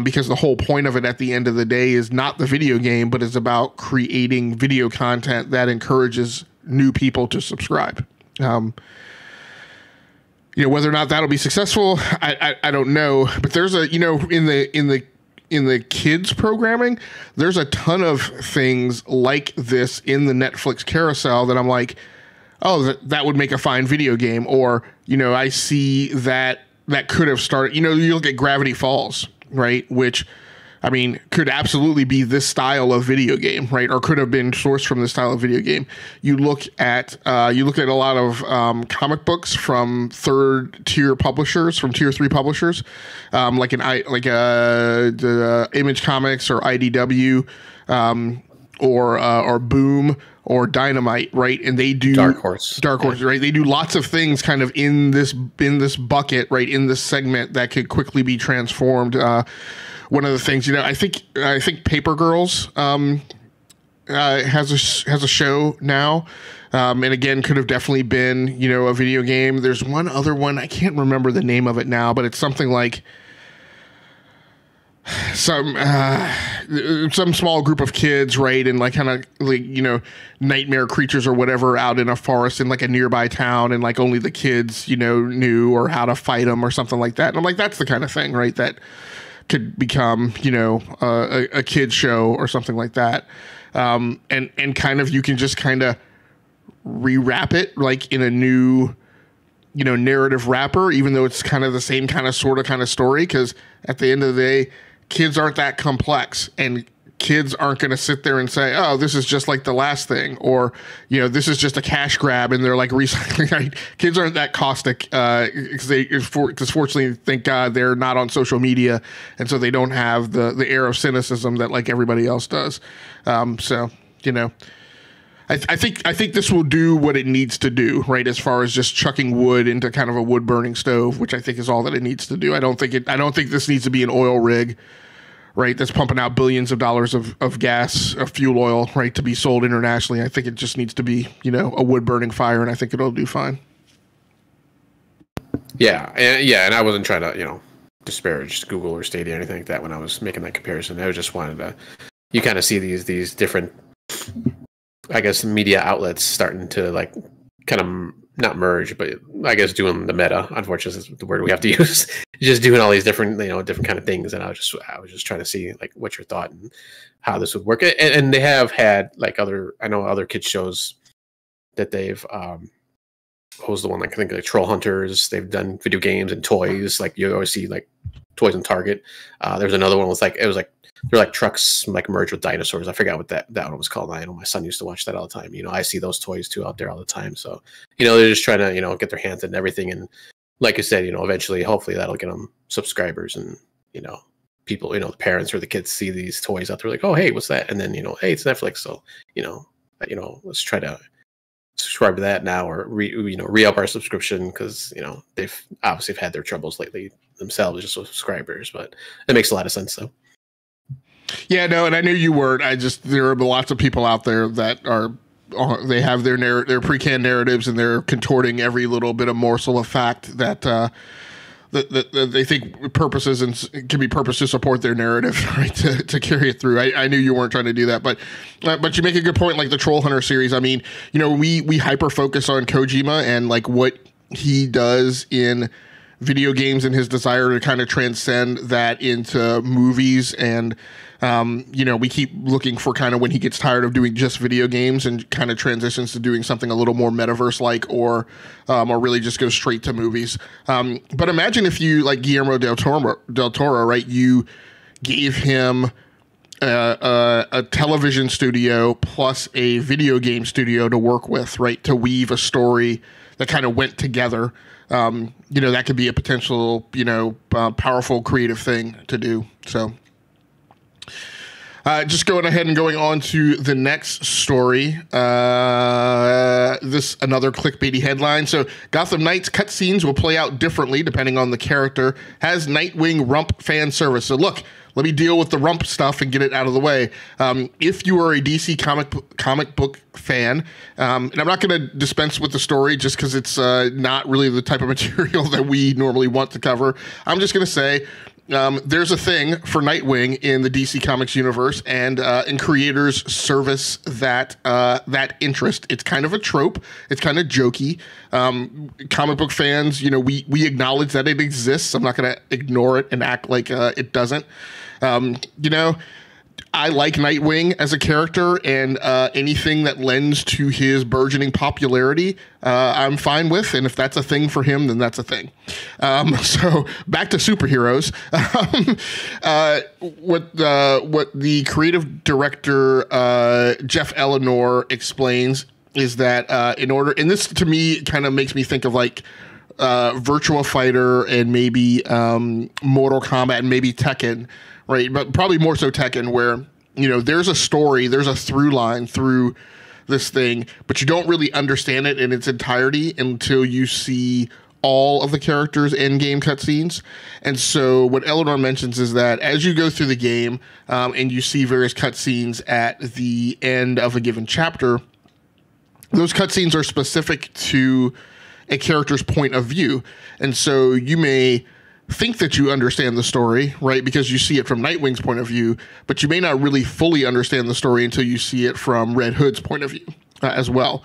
[SPEAKER 1] because the whole point of it at the end of the day is not the video game, but is about creating video content that encourages new people to subscribe. Whether or not that'll be successful, I don't know. But there's in the kids programming, there's a ton of things like this in the Netflix carousel that I'm like, oh, that would make a fine video game. Or, I see that could have started, you look at Gravity Falls, right? Which, I mean, could absolutely be this style of video game, right? Or could have been sourced from this style of video game. You look at a lot of comic books from third tier publishers, from tier 3 publishers, like Image Comics or IDW, or Boom or Dynamite, right? And they do
[SPEAKER 2] Dark Horse,
[SPEAKER 1] right? They do lots of things kind of in this bucket, right? In this segment that could quickly be transformed. One of the things, I think Paper Girls has a show now, and again could have definitely been a video game. There's one other one, I can't remember the name of it now, but it's something like some small group of kids, right, and like kind of like nightmare creatures or whatever out in a forest in like a nearby town, and like only the kids knew or how to fight them or something like that. And I'm like, that's the kind of thing, right, that could become a kid show or something like that, and kind of you can just kind of rewrap it like in a new narrative wrapper, even though it's kind of the same kind of story, because at the end of the day, kids aren't that complex, and kids aren't going to sit there and say, oh, this is just like the last thing, or this is just a cash grab and they're like recycling. Right? Kids aren't that caustic, because fortunately, thank God, they're not on social media, and so they don't have the air of cynicism that like everybody else does. I think this will do what it needs to do, right? As far as just chucking wood into kind of a wood burning stove, which I think is all that it needs to do. I don't think this needs to be an oil rig, right? That's pumping out billions of dollars of gas, of fuel oil, right, to be sold internationally. I think it just needs to be, a wood burning fire, and I think it'll do fine.
[SPEAKER 2] Yeah, and I wasn't trying to, disparage Google or Stadia or anything like that when I was making that comparison. I just wanted to, you kind of see these different, I guess, media outlets starting to like kind of not merge, but I guess doing the meta, unfortunately, is the word we have to use. Just doing all these different, different kind of things. And I was just trying to see like what's your thought and how this would work. And they have had like other kids shows that they've, what was the one, like I think like Troll Hunters. They've done video games and toys. Like you always see like toys on Target. There's another one with they're like trucks like merged with dinosaurs. I forgot what that one was called. I know my son used to watch that all the time. I see those toys too out there all the time. So, they're just trying to, get their hands in everything. And like I said, eventually, hopefully that'll get them subscribers and, people, the parents or the kids see these toys out there like, oh, hey, what's that? And then, hey, it's Netflix. So, let's try to subscribe to that now, or re-up our subscription, because, they've obviously had their troubles lately themselves, just with subscribers, but it makes a lot of sense though.
[SPEAKER 1] Yeah, no, and I knew you weren't. There are lots of people out there that they have their pre-canned narratives, and they're contorting every little bit of morsel of fact that that they think purposes and can be purpose to support their narrative, right? To carry it through. I knew you weren't trying to do that, but you make a good point. Like the Troll Hunter series. I mean, we hyper focus on Kojima and like what he does in video games and his desire to kind of transcend that into movies. And, we keep looking for kind of when he gets tired of doing just video games and kind of transitions to doing something a little more metaverse-like or really just go straight to movies. But imagine if you, like Guillermo del Toro, right, you gave him a television studio plus a video game studio to work with, right, to weave a story that kind of went together. That could be a potential, powerful creative thing to do. So just going ahead and going on to the next story. This another clickbaity headline. So Gotham Knights cutscenes will play out differently depending on the character. Has Nightwing rump fan service. So look, let me deal with the rump stuff and get it out of the way. If you are a DC comic book fan, and I'm not going to dispense with the story just because it's not really the type of material that we normally want to cover. I'm just going to say there's a thing for Nightwing in the DC Comics universe, and creators service that interest. It's kind of a trope. It's kind of jokey. Comic book fans, we acknowledge that it exists. I'm not going to ignore it and act like it doesn't. I like Nightwing as a character, and anything that lends to his burgeoning popularity, I'm fine with. And if that's a thing for him, then that's a thing. So back to superheroes. What the creative director Jeff Eleanor explains is that and this to me kind of makes me think of like Virtua Fighter and maybe Mortal Kombat and maybe Tekken. Right, but probably more so Tekken, where there's a story, there's a through line through this thing, but you don't really understand it in its entirety until you see all of the characters' in-game cutscenes. And so what Eleanor mentions is that as you go through the game and you see various cutscenes at the end of a given chapter, those cutscenes are specific to a character's point of view, and so you may think that you understand the story, right, because you see it from Nightwing's point of view, but you may not really fully understand the story until you see it from Red Hood's point of view as well.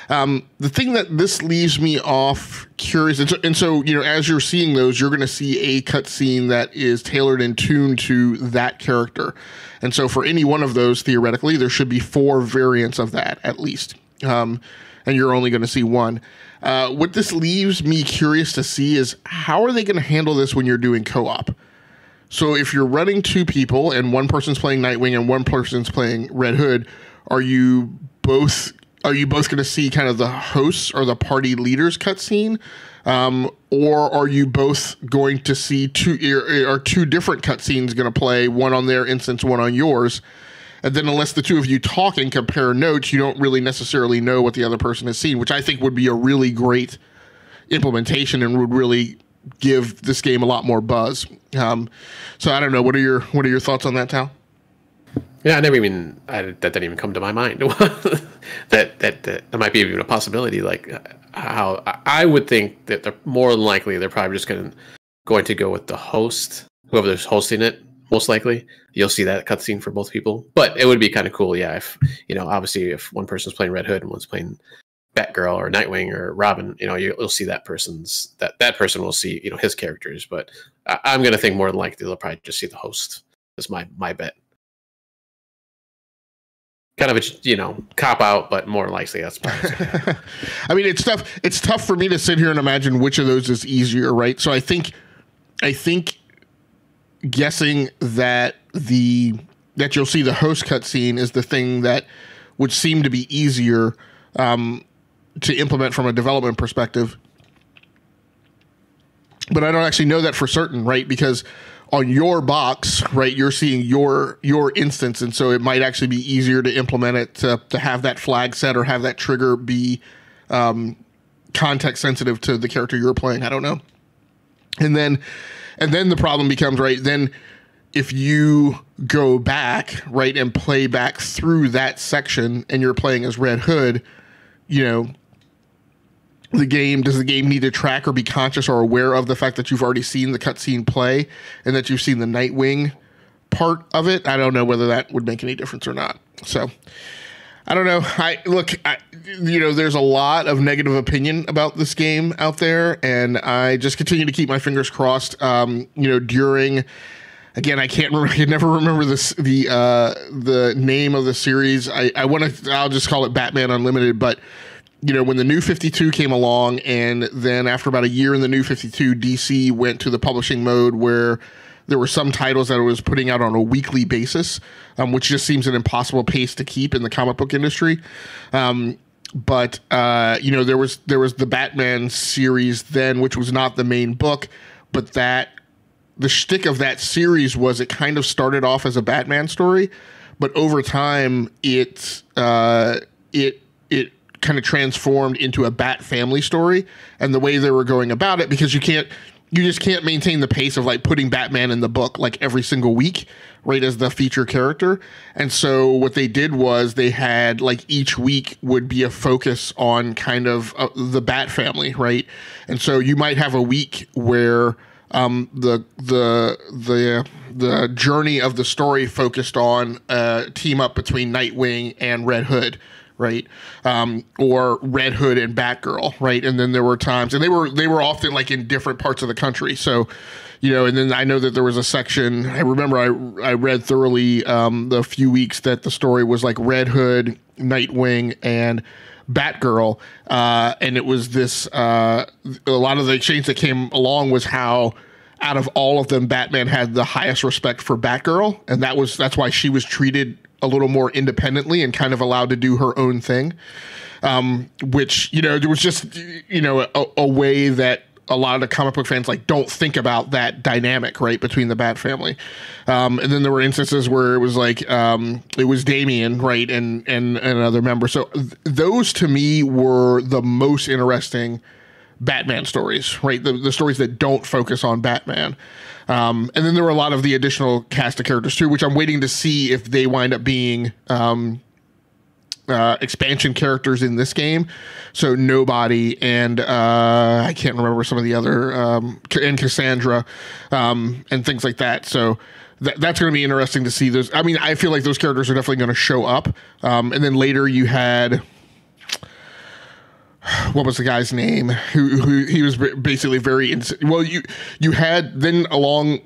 [SPEAKER 1] The thing that this leaves me off curious, and so as you're seeing those, you're going to see a cutscene that is tailored and tuned to that character. And so for any one of those, theoretically, there should be 4 variants of that at least. And you're only going to see one. What this leaves me curious to see is how are they going to handle this when you're doing co-op? So if you're running 2 people and one person's playing Nightwing and one person's playing Red Hood, are you both going to see kind of the hosts or the party leaders cutscene? Or are you both going to see 2 different cutscenes going to play, one on their instance, one on yours? And then unless the 2 of you talk and compare notes, you don't really necessarily know what the other person has seen, which I think would be a really great implementation and would really give this game a lot more buzz. So I don't know. What are your thoughts on that, Tal?
[SPEAKER 2] Yeah, that didn't even come to my mind. that might be even a possibility. Like how I would think that they're more than likely they're probably just going to go with the host, whoever's hosting it. Most likely, you'll see that cutscene for both people. But it would be kind of cool, yeah. If obviously, if one person's playing Red Hood and one's playing Batgirl or Nightwing or Robin, you'll see that person's that person will see his characters. But I'm going to think more than likely they'll probably just see the host. Is my bet. Kind of a cop out, but more likely that's probably.
[SPEAKER 1] I mean, it's tough. It's tough for me to sit here and imagine which of those is easier, right? So I think. Guessing that you'll see the host cutscene is the thing that would seem to be easier to implement from a development perspective. But I don't actually know that for certain, right? Because on your box, right, you're seeing your instance, and so it might actually be easier to implement it to have that flag set or have that trigger be context sensitive to the character you're playing. I don't know. And then the problem becomes, right, then if you go back, right, and play back through that section and you're playing as Red Hood, does the game need to track or be conscious or aware of the fact that you've already seen the cutscene play and that you've seen the Nightwing part of it? I don't know whether that would make any difference or not. So I don't know. There's a lot of negative opinion about this game out there, and I just continue to keep my fingers crossed. During, again, I can never remember the name of the series. I'll just call it Batman Unlimited. But when the New 52 came along, and then after about a year in the New 52, DC went to the publishing mode where there were some titles that it was putting out on a weekly basis, which just seems an impossible pace to keep in the comic book industry. But there was the Batman series then, which was not the main book, but the shtick of that series was it kind of started off as a Batman story, but over time it kind of transformed into a Bat family story, and the way they were going about it, because you just can't maintain the pace of like putting Batman in the book like every single week, right, as the feature character. And so what they did was they had like each week would be a focus on kind of the Bat family, right? And so you might have a week where the journey of the story focused on a team up between Nightwing and Red Hood, right? Or Red Hood and Batgirl, right? And then there were times, and they were often like in different parts of the country. So, and then I know that there was a section, I remember I read thoroughly the few weeks that the story was like Red Hood, Nightwing, and Batgirl. And it was this, a lot of the exchange that came along was how out of all of them, Batman had the highest respect for Batgirl. And that's why she was treated a little more independently and kind of allowed to do her own thing, which, there was just, a way that a lot of the comic book fans like don't think about that dynamic, right, between the Bat family. And then there were instances where it was like, it was Damian, right, and another member. So those to me were the most interesting Batman stories, right? The stories that don't focus on Batman. And then there were a lot of the additional cast of characters too, which I'm waiting to see if they wind up being expansion characters in this game. So Nobody and I can't remember some of the other and Cassandra and things like that. So that's going to be interesting to see those. I mean, I feel like those characters are definitely going to show up. And then later you had, what was the guy's name? Who he was basically very you had then along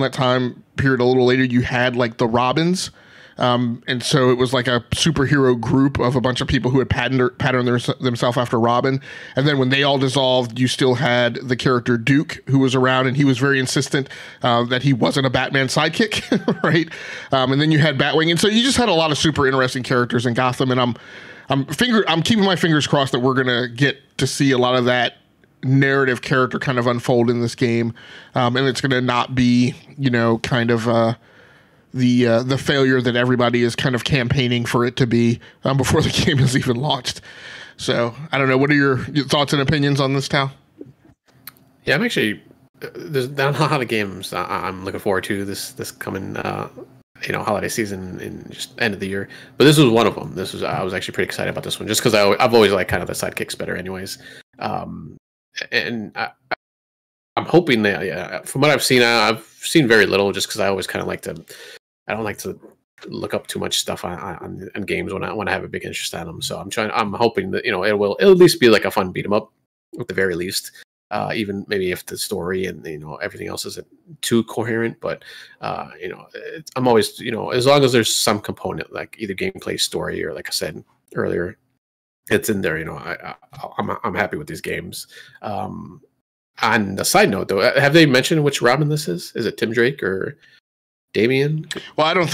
[SPEAKER 1] that time period a little later you had like the Robins, and so it was like a superhero group of a bunch of people who had patterned themselves after Robin, and then when they all dissolved, you still had the character Duke who was around, and he was very insistent that he wasn't a Batman sidekick, right? And then you had Batwing, and so you just had a lot of super interesting characters in Gotham, and I'm keeping my fingers crossed that we're gonna get to see a lot of that narrative character kind of unfold in this game, and it's gonna not be kind of the failure that everybody is kind of campaigning for it to be before the game is even launched. So I don't know. What are your thoughts and opinions on this, Tal?
[SPEAKER 2] Yeah, I'm actually there's not a lot of games I'm looking forward to this coming holiday season in just end of the year, but this was one of them. I was actually pretty excited about this one just because I've always liked kind of the sidekicks better anyways, and I'm hoping that from what I've seen very little just because I always kind of I don't like to look up too much stuff on games when I have a big interest in them. So I'm hoping that it'll at least be like a fun beat 'em up at the very least. Even maybe if the story and everything else isn't too coherent, but I'm always as long as there's some component like either gameplay, story, or like I said earlier, it's in there. I'm happy with these games. On the side note, though, have they mentioned which Robin this is? Is it Tim Drake or Damian?
[SPEAKER 1] Well, I don't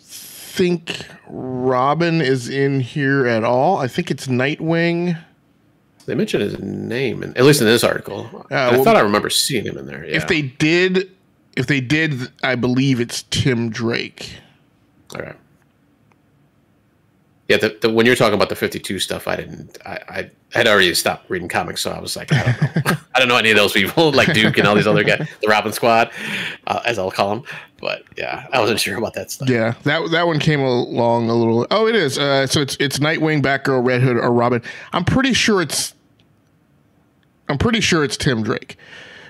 [SPEAKER 1] think Robin is in here at all. I think it's Nightwing.
[SPEAKER 2] They mentioned his name, at least in this article. I thought I remember seeing him in there. Yeah. If they did, I believe it's Tim Drake. All right. Yeah, when you're talking about the 52 stuff, I had already stopped reading comics, so I was like, I don't know. I don't know any of those people, like Duke and all these other guys, the Robin Squad, as I'll call them. But yeah, I wasn't sure about that stuff.
[SPEAKER 1] Yeah, that one came along a little. Oh, it is. So it's Nightwing, Batgirl, Red Hood, or Robin. I'm pretty sure it's Tim Drake,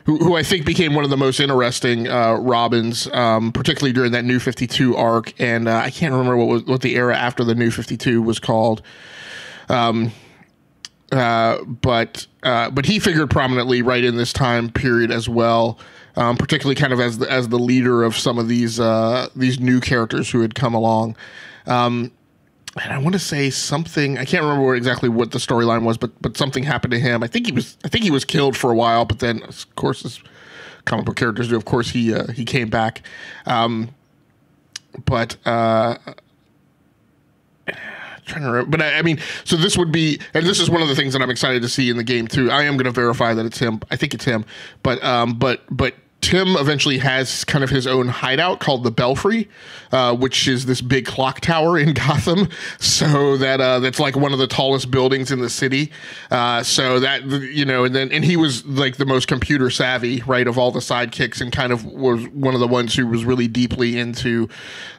[SPEAKER 1] who I think became one of the most interesting Robins, particularly during that New 52 arc. And I can't remember what the era after the New 52 was called. But he figured prominently right in this time period as well, particularly kind of as the leader of some of these new characters who had come along. And I want to say something. I can't remember exactly what the storyline was, but something happened to him. I think he was killed for a while, but then of course, as comic book characters do, of course he came back. Trying to remember, but I mean, so this would be, and this is one of the things that I'm excited to see in the game too. I am going to verify that it's him. I think it's him, but Tim eventually has kind of his own hideout called the Belfry, which is this big clock tower in Gotham. So that's like one of the tallest buildings in the city. So that, and he was like the most computer savvy, right, of all the sidekicks, and kind of was one of the ones who was really deeply into,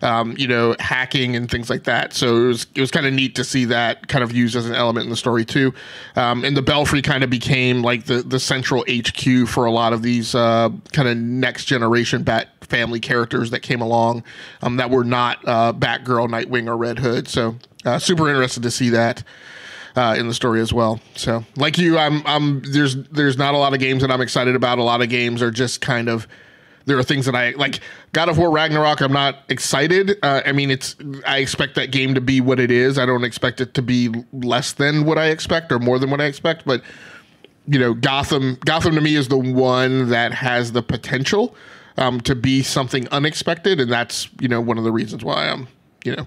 [SPEAKER 1] hacking and things like that. So it was kind of neat to see that kind of used as an element in the story too. And the Belfry kind of became like the central HQ for a lot of these kind of next generation Bat family characters that came along that were not Batgirl, Nightwing, or Red Hood. So super interested to see that in the story as well. So like you, there's not a lot of games that I'm excited about. A lot of games are just kind of, there are things that I like. God of War Ragnarok, I'm not excited. I mean, I expect that game to be what it is. I don't expect it to be less than what I expect or more than what I expect, but Gotham to me is the one that has the potential to be something unexpected, and that's one of the reasons why I'm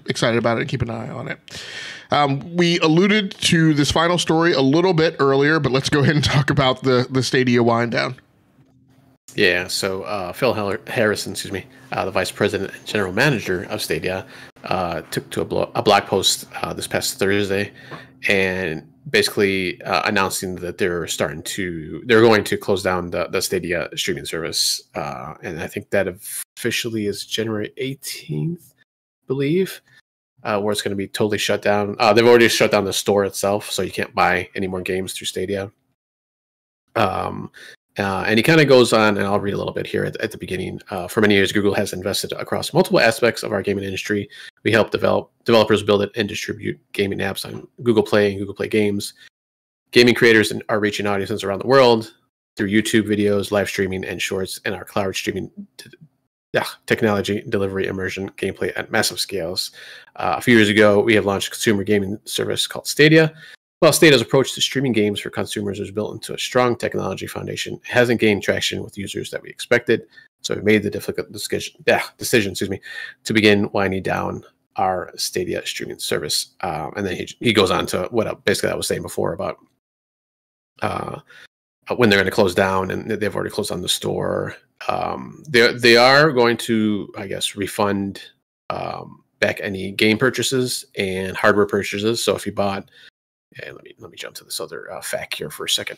[SPEAKER 1] excited about it and keep an eye on it. We alluded to this final story a little bit earlier, but let's go ahead and talk about the Stadia wind down.
[SPEAKER 2] Yeah, so Phil Harrison, the vice president and general manager of Stadia, took to a blog post this past Thursday, and basically announcing that they're going to close down the Stadia streaming service, and I think that officially is January 18th, I believe, where it's going to be totally shut down. They've already shut down the store itself, so you can't buy any more games through Stadia. And he kind of goes on, and I'll read a little bit here at the beginning. For many years, Google has invested across multiple aspects of our gaming industry. We help developers build it and distribute gaming apps on Google Play and Google Play Games. Gaming creators are reaching audiences around the world through YouTube videos, live streaming, and shorts, and our cloud streaming technology, delivery, immersion, gameplay at massive scales. A few years ago, we have launched a consumer gaming service called Stadia. While Stadia's approach to streaming games for consumers was built into a strong technology foundation, it hasn't gained traction with users that we expected. So we made the difficult decision, to begin winding down our Stadia streaming service. And then he goes on to what basically I was saying before about when they're going to close down, and they've already closed down the store. They are going to, I guess, refund back any game purchases and hardware purchases. So if you bought, and let me jump to this other fact here for a second.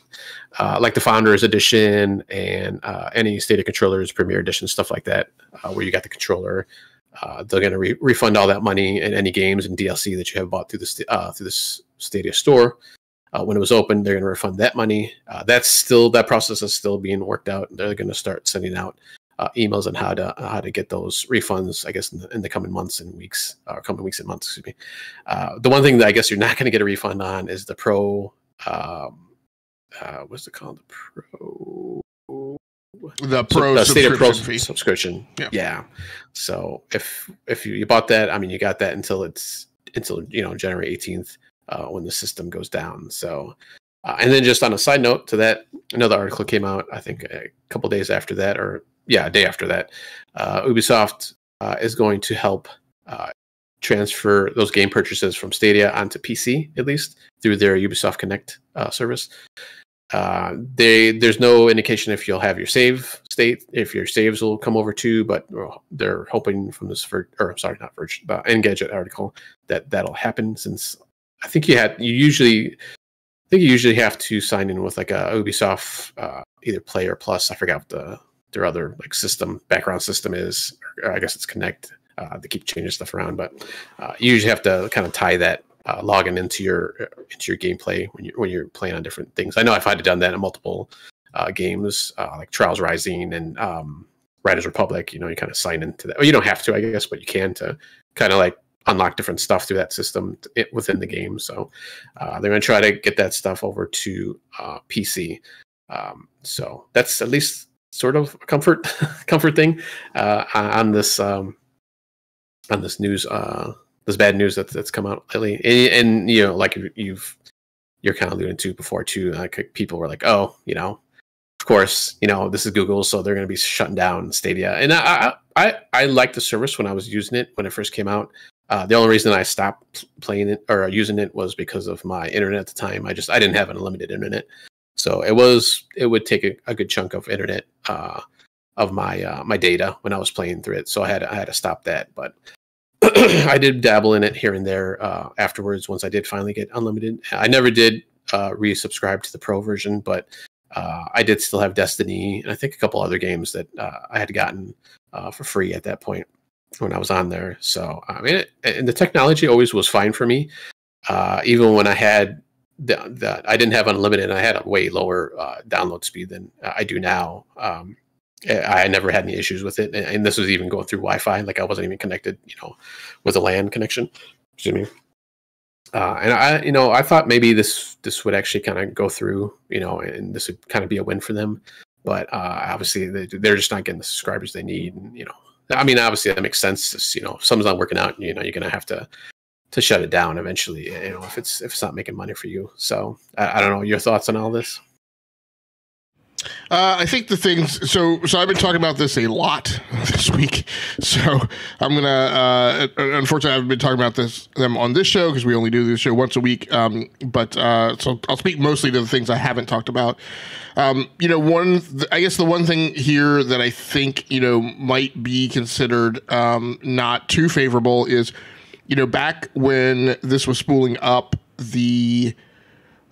[SPEAKER 2] Like the Founders Edition and any Stadia controllers, Premier Edition, stuff like that, where you got the controller, they're going to refund all that money and any games and DLC that you have bought through this Stadia store. When it was open, they're going to refund that money. That process is still being worked out. They're going to start sending out emails on how to get those refunds, I guess, in the coming months and weeks, or coming weeks and months, excuse me. The one thing that I guess you're not going to get a refund on is the Pro, what's it called? The Stadia Pro subscription. Yeah. So if you bought that, I mean, you got that until January 18th, when the system goes down. So, and then just on a side note to that, another article came out, I think a couple days after that, a day after that. Ubisoft is going to help transfer those game purchases from Stadia onto PC, at least through their Ubisoft Connect service. There's no indication if you'll have your save state, if your saves will come over too, but they're hoping from this Engadget article that'll happen, since I think you usually have to sign in with like a Ubisoft either Play or Plus. I forgot what their other like background system is, or I guess it's Connect. They keep changing stuff around, but you usually have to kind of tie that login into your gameplay when you're playing on different things. I know I've had to done that in multiple games like Trials Rising and Riders Republic. You know, you kind of sign into that. Well, you don't have to, I guess, but you can to kind of like unlock different stuff through that system within the game. So they're going to try to get that stuff over to PC. So that's at least sort of a comfort thing on this news, this bad news that's come out lately. And you know, like you're kind of alluding to before too, like people were like, oh, you know, of course, you know, this is Google, so they're going to be shutting down Stadia. And I liked the service when I was using it when it first came out. The only reason I stopped playing it or using it was because of my internet at the time. I didn't have unlimited internet, so it would take a good chunk of internet of my data when I was playing through it. So I had to stop that. But I did dabble in it here and there afterwards. Once I did finally get unlimited, I never did resubscribe to the Pro version, but I did still have Destiny and I think a couple other games that I had gotten for free at that point when I was on there. So I mean, and the technology always was fine for me, even when I had I didn't have unlimited. And I had a way lower download speed than I do now. I never had any issues with it, and this was even going through Wi-Fi. Like I wasn't even connected, you know, with a LAN connection. Excuse me. And I thought maybe this would actually kind of go through, you know, and this would kind of be a win for them. But obviously they're just not getting the subscribers they need. And, you know, I mean, obviously that makes sense. It's, you know, if something's not working out, you know, you're going to have to shut it down eventually, you know, if it's not making money for you. So I don't know your thoughts on all this.
[SPEAKER 1] I think the things, so I've been talking about this a lot this week. So I'm going to, unfortunately, I've been talking about them on this show because we only do this show once a week. But so I'll speak mostly to the things I haven't talked about. You know, I guess the one thing here that I think, you know, might be considered not too favorable is, you know, back when this was spooling up, the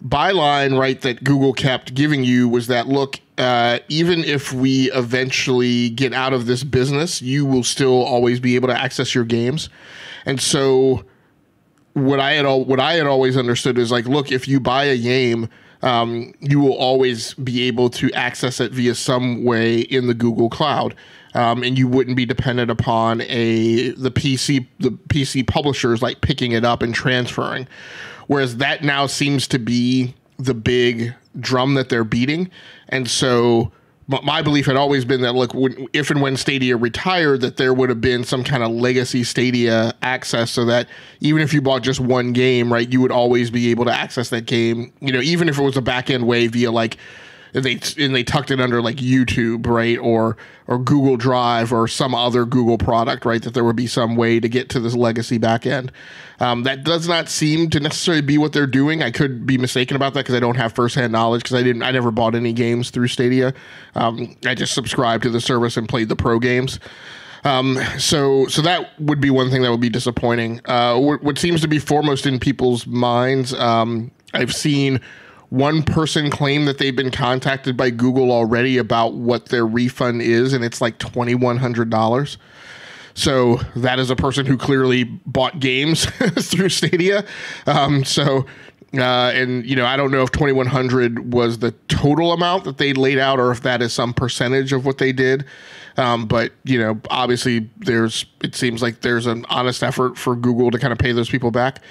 [SPEAKER 1] byline, right, that Google kept giving you was that, look, even if we eventually get out of this business, you will still always be able to access your games. And so what I had always understood is like, look, if you buy a game, you will always be able to access it via some way in the Google Cloud. And you wouldn't be dependent upon the PC publishers like picking it up and transferring. Whereas that now seems to be the big drum that they're beating. And so my belief had always been that, look, if and when Stadia retired, that there would have been some kind of legacy Stadia access so that even if you bought just one game, right, you would always be able to access that game, you know, even if it was a back-end way via like, they tucked it under like YouTube, right, or Google Drive or some other Google product, right, that there would be some way to get to this legacy backend. That does not seem to necessarily be what they're doing. I could be mistaken about that because I don't have firsthand knowledge because I never bought any games through Stadia. I just subscribed to the service and played the pro games. So that would be one thing that would be disappointing. What seems to be foremost in people's minds, I've seen one person claim that they've been contacted by Google already about what their refund is, and it's like $2,100. So that is a person who clearly bought games through Stadia. And you know, I don't know if 2,100 was the total amount that they laid out, or if that is some percentage of what they did. But you know, obviously, it seems like there's an honest effort for Google to kind of pay those people back.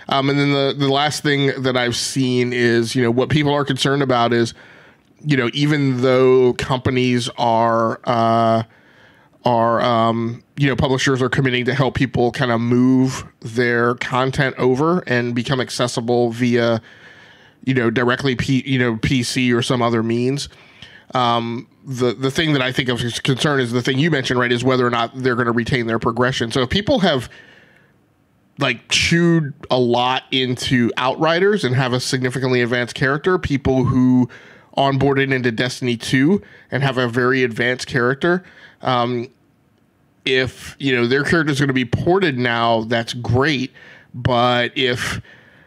[SPEAKER 1] And then the last thing that I've seen is, you know, what people are concerned about is, you know, even though companies are you know, publishers are committing to help people kind of move their content over and become accessible via, you know, directly PC or some other means. The thing that I think of as concern is the thing you mentioned, right, is whether or not they're going to retain their progression. So if people have like chewed a lot into Outriders and have a significantly advanced character, people who onboarded into Destiny 2 and have a very advanced character, if, you know, their character is going to be ported now, that's great. But if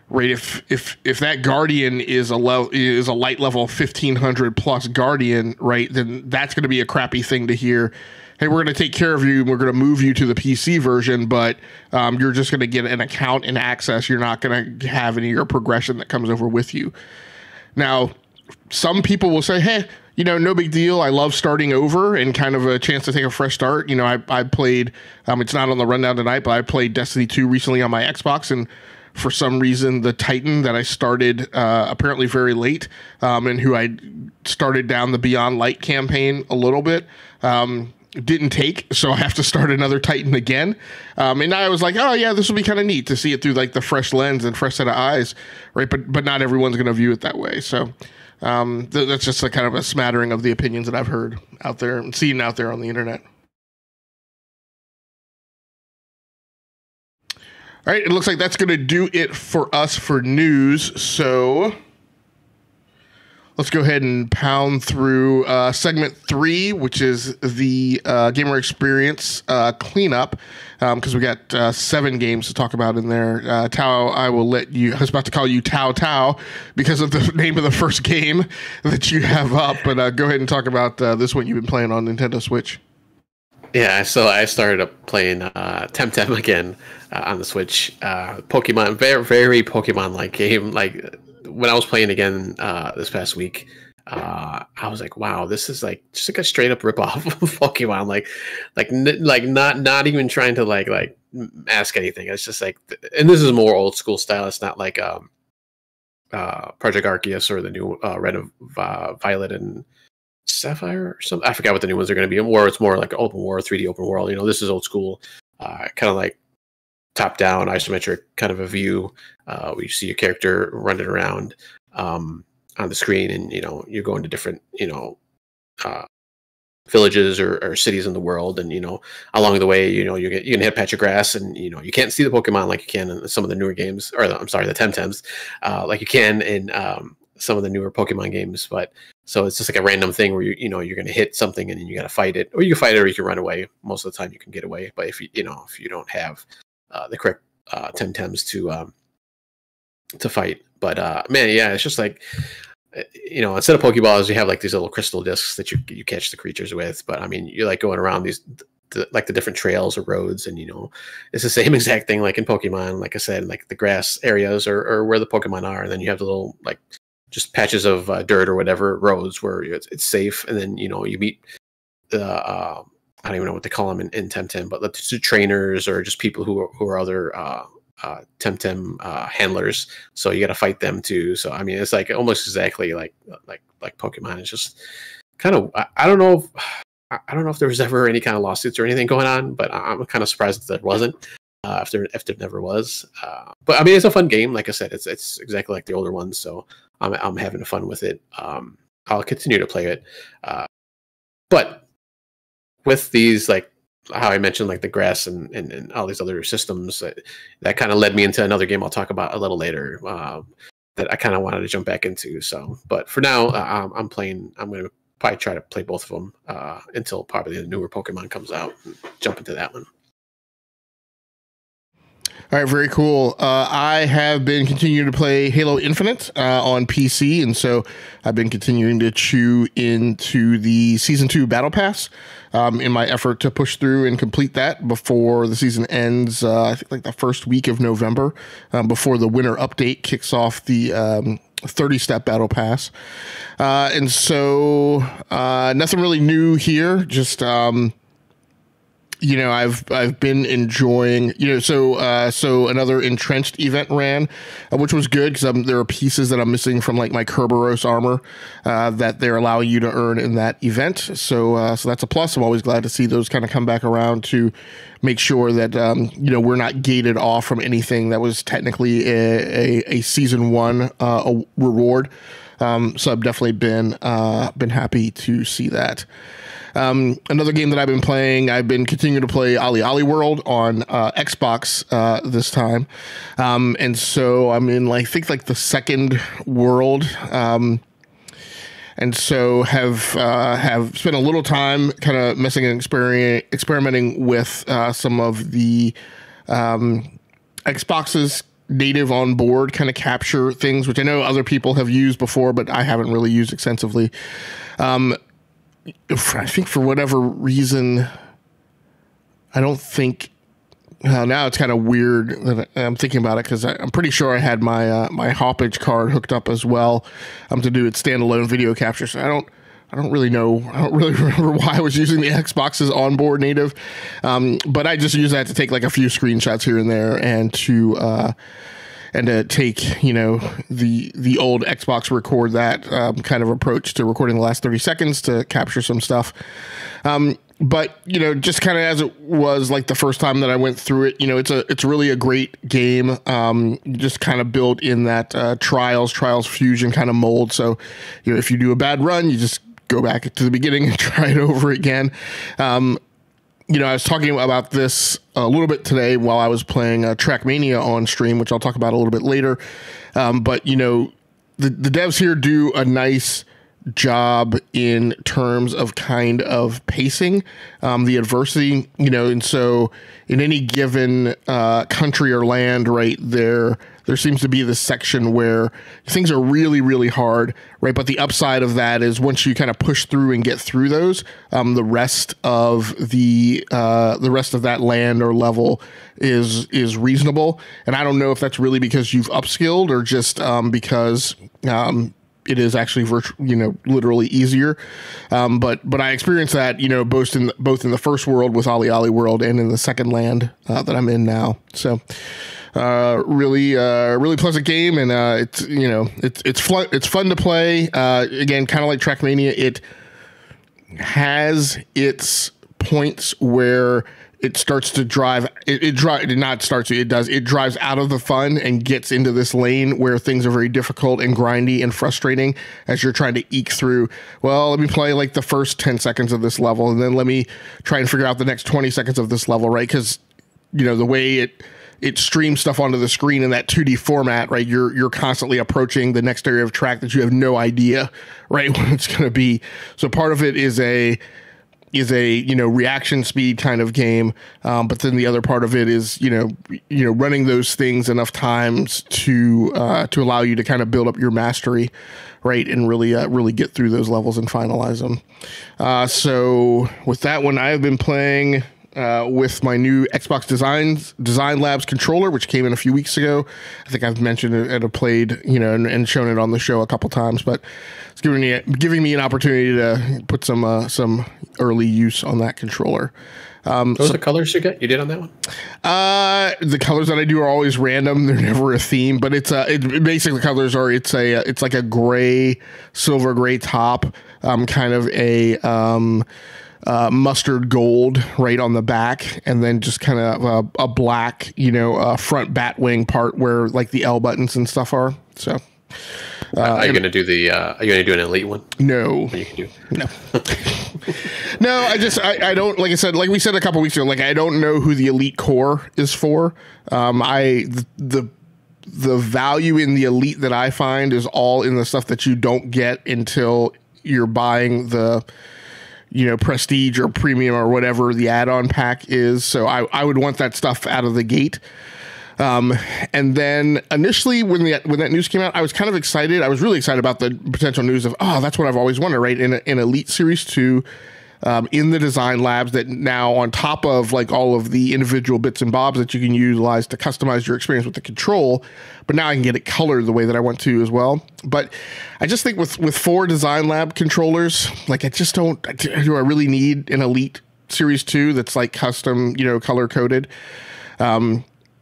[SPEAKER 1] that Guardian is a light level 1,500 plus Guardian, right, then that's going to be a crappy thing to hear. Hey, we're going to take care of you and we're going to move you to the PC version, but you're just going to get an account and access. You're not going to have any of your progression that comes over with you. Now, some people will say, hey, you know, no big deal. I love starting over and kind of a chance to take a fresh start. You know, I played, it's not on the rundown tonight, but I played Destiny 2 recently on my Xbox, and for some reason, the Titan that I started apparently very late, and who I started down the Beyond Light campaign a little bit, didn't take, so I have to start another Titan again. And I was like, oh yeah, this will be kind of neat to see it through like the fresh lens and fresh set of eyes, right? But not everyone's going to view it that way. So that's just a kind of a smattering of the opinions that I've heard out there and seen out there on the internet. All right, it looks like that's going to do it for us for news. So let's go ahead and pound through segment 3, which is the gamer experience cleanup, because we got 7 games to talk about in there. Tao, I will let you, I was about to call you Tao because of the name of the first game that you have up, but go ahead and talk about this one you've been playing on Nintendo Switch.
[SPEAKER 2] Yeah, so I started up playing TemTem again on the Switch. Pokemon, very, very Pokemon-like game. Like, when I was playing again this past week, I was like, wow, this is like just like a straight up ripoff of Pokemon. Like not even trying to like ask anything. It's just like, and this is more old school style. It's not like Project Arceus or the new Red of Violet and Sapphire or something. I forgot what the new ones are going to be. Or it's more like open world, 3D open world. You know, this is old school, kind of like top down isometric kind of a view, where you see your character running around on the screen, and you know, you're going to different, you know, villages or cities in the world, and you know, along the way, you know, you can hit a patch of grass, and you know, you can't see the Pokemon like you can in some of the newer games, or I'm sorry, the TemTems, like you can in some of the newer Pokemon games. But so it's just like a random thing where you know, you're going to hit something and then you got to fight it, or you can fight it, or you can run away. Most of the time, you can get away. But if you know, if you don't have the correct TemTems to fight, but man, yeah, it's just like, you know, instead of Pokeballs, you have like these little crystal discs that you catch the creatures with. But I mean, you're like going around these like the different trails or roads, and you know, it's the same exact thing like in Pokemon. Like I said, like the grass areas or where the Pokemon are, and then you have the little like just patches of dirt or whatever roads where it's safe, and then you know, you meet the I don't even know what they call them in TemTem, but the trainers or just people who are other TemTem handlers. So you got to fight them too. So I mean, it's like almost exactly like Pokemon. It's just kind of, I don't know if there was ever any kind of lawsuits or anything going on, but I'm kind of surprised that there wasn't. If there never was. But I mean, it's a fun game. Like I said, it's exactly like the older ones. So I'm having fun with it. I'll continue to play it. But with these, like how I mentioned, like the grass and all these other systems, that kind of led me into another game I'll talk about a little later, that I kind of wanted to jump back into. So, but for now, I'm going to probably try to play both of them until probably the newer Pokemon comes out and jump into that one.
[SPEAKER 1] All right, very cool. I have been continuing to play Halo Infinite on PC, and so I've been continuing to chew into the Season 2 Battle Pass in my effort to push through and complete that before the season ends, I think like the first week of November, before the winter update kicks off the 30-step Battle Pass. And so nothing really new here, just... you know, I've been enjoying, you know, so another entrenched event ran, which was good because there are pieces that I'm missing from like my Kerberos armor that they're allowing you to earn in that event. So that's a plus. I'm always glad to see those kind of come back around to make sure that you know, we're not gated off from anything that was technically a season 1 reward. So I've definitely been happy to see that. Another game that I've been playing, I've been continuing to play OlliOlli World on Xbox this time. And so I'm in like, I think like the second world. And so have spent a little time kind of messing and experimenting with some of the Xbox's native on board kind of capture things, which I know other people have used before, but I haven't really used extensively. I think for whatever reason, I don't think. Now it's kind of weird that I'm thinking about it because I'm pretty sure I had my my Hoppage card hooked up as well to do its standalone video capture. So I don't I don't really remember why I was using the Xbox's onboard native, but I just use that to take like a few screenshots here and there, and to take, you know, the old Xbox record that kind of approach to recording the last 30 seconds to capture some stuff. But, you know, just kind of as it was like the first time that I went through it, you know, it's really a great game. Just kind of built in that Trials Fusion kind of mold. So, you know, if you do a bad run, you just go back to the beginning and try it over again. You know, I was talking about this a little bit today while I was playing Trackmania on stream, which I'll talk about a little bit later. But, you know, the devs here do a nice job in terms of kind of pacing the adversity, you know, and so in any given country or land, right, there seems to be this section where things are really, really hard, right? But the upside of that is once you kind of push through and get through those, the rest of that land or level is reasonable. And I don't know if that's really because you've upskilled or just because it is actually literally easier. But I experienced that, you know, both in the first world with OlliOlli World and in the second land that I'm in now. So really pleasant game, and it's fun to play. Again, kind of like Trackmania, it has its points where it starts to drive. It drives out of the fun and gets into this lane where things are very difficult and grindy and frustrating as you're trying to eke through. Well, let me play like the first 10 seconds of this level, and then let me try and figure out the next 20 seconds of this level, right? Because, you know, the way it streams stuff onto the screen in that 2D format, right? You're constantly approaching the next area of track that you have no idea, right, what it's going to be. So part of it is a you know, reaction speed kind of game, but then the other part of it is you know running those things enough times to allow you to kind of build up your mastery, right, and really get through those levels and finalize them. So with that one, I have been playing with my new Xbox Design Labs controller, which came in a few weeks ago. I think I've mentioned it and played, you know, and shown it on the show a couple times, but it's giving me an opportunity to put some early use on that controller.
[SPEAKER 2] What was the colors you did on that one?
[SPEAKER 1] The colors that I do are always random. They're never a theme, but it's basically the colors are, it's like a gray, silver gray top, kind of a, mustard gold right on the back, and then just kind of a black, you know, front bat wing part where like the L buttons and stuff are. So,
[SPEAKER 2] are you gonna do an elite one?
[SPEAKER 1] No,
[SPEAKER 2] you can do
[SPEAKER 1] no, no. I don't, like I said, like we said a couple weeks ago, like I don't know who the elite core is for. The value in the elite that I find is all in the stuff that you don't get until you're buying the, you know, prestige or premium or whatever the add-on pack is. So I would want that stuff out of the gate. And then initially when that news came out, I was kind of excited. I was really excited about the potential news of, oh, that's what I've always wanted, right? In Elite Series 2, in the design labs, that now on top of like all of the individual bits and bobs that you can utilize to customize your experience with the control, but now I can get it colored the way that I want to as well. But I just think with 4 design lab controllers, like I just do I really need an Elite Series 2 that's like custom, you know, color coded?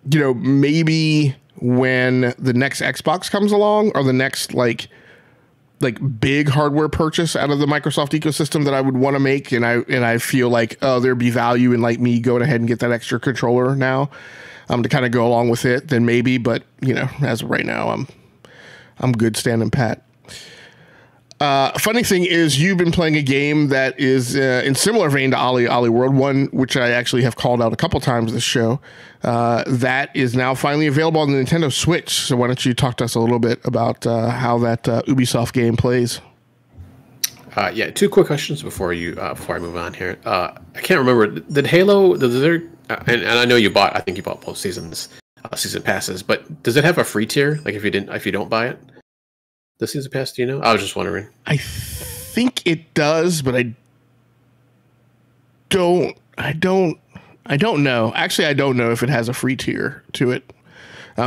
[SPEAKER 1] You know, maybe when the next Xbox comes along, or the next like big hardware purchase out of the Microsoft ecosystem that I would want to make, and I feel like, oh, there'd be value in like me going ahead and get that extra controller now, to kind of go along with it, then maybe. But you know, as of right now, I'm good standing pat. Funny thing is, you've been playing a game that is in similar vein to OlliOlli World, one which I actually have called out a couple times this show, that is now finally available on the Nintendo Switch. So why don't you talk to us a little bit about how that Ubisoft game plays?
[SPEAKER 2] Yeah, 2 quick questions before I move on here. I can't remember, did Halo, and I know I think you bought both season passes, but does it have a free tier? Like if you don't buy it? The season pass, do you know? I was just wondering.
[SPEAKER 1] I think it does, but I don't know. Actually, I don't know if it has a free tier to it.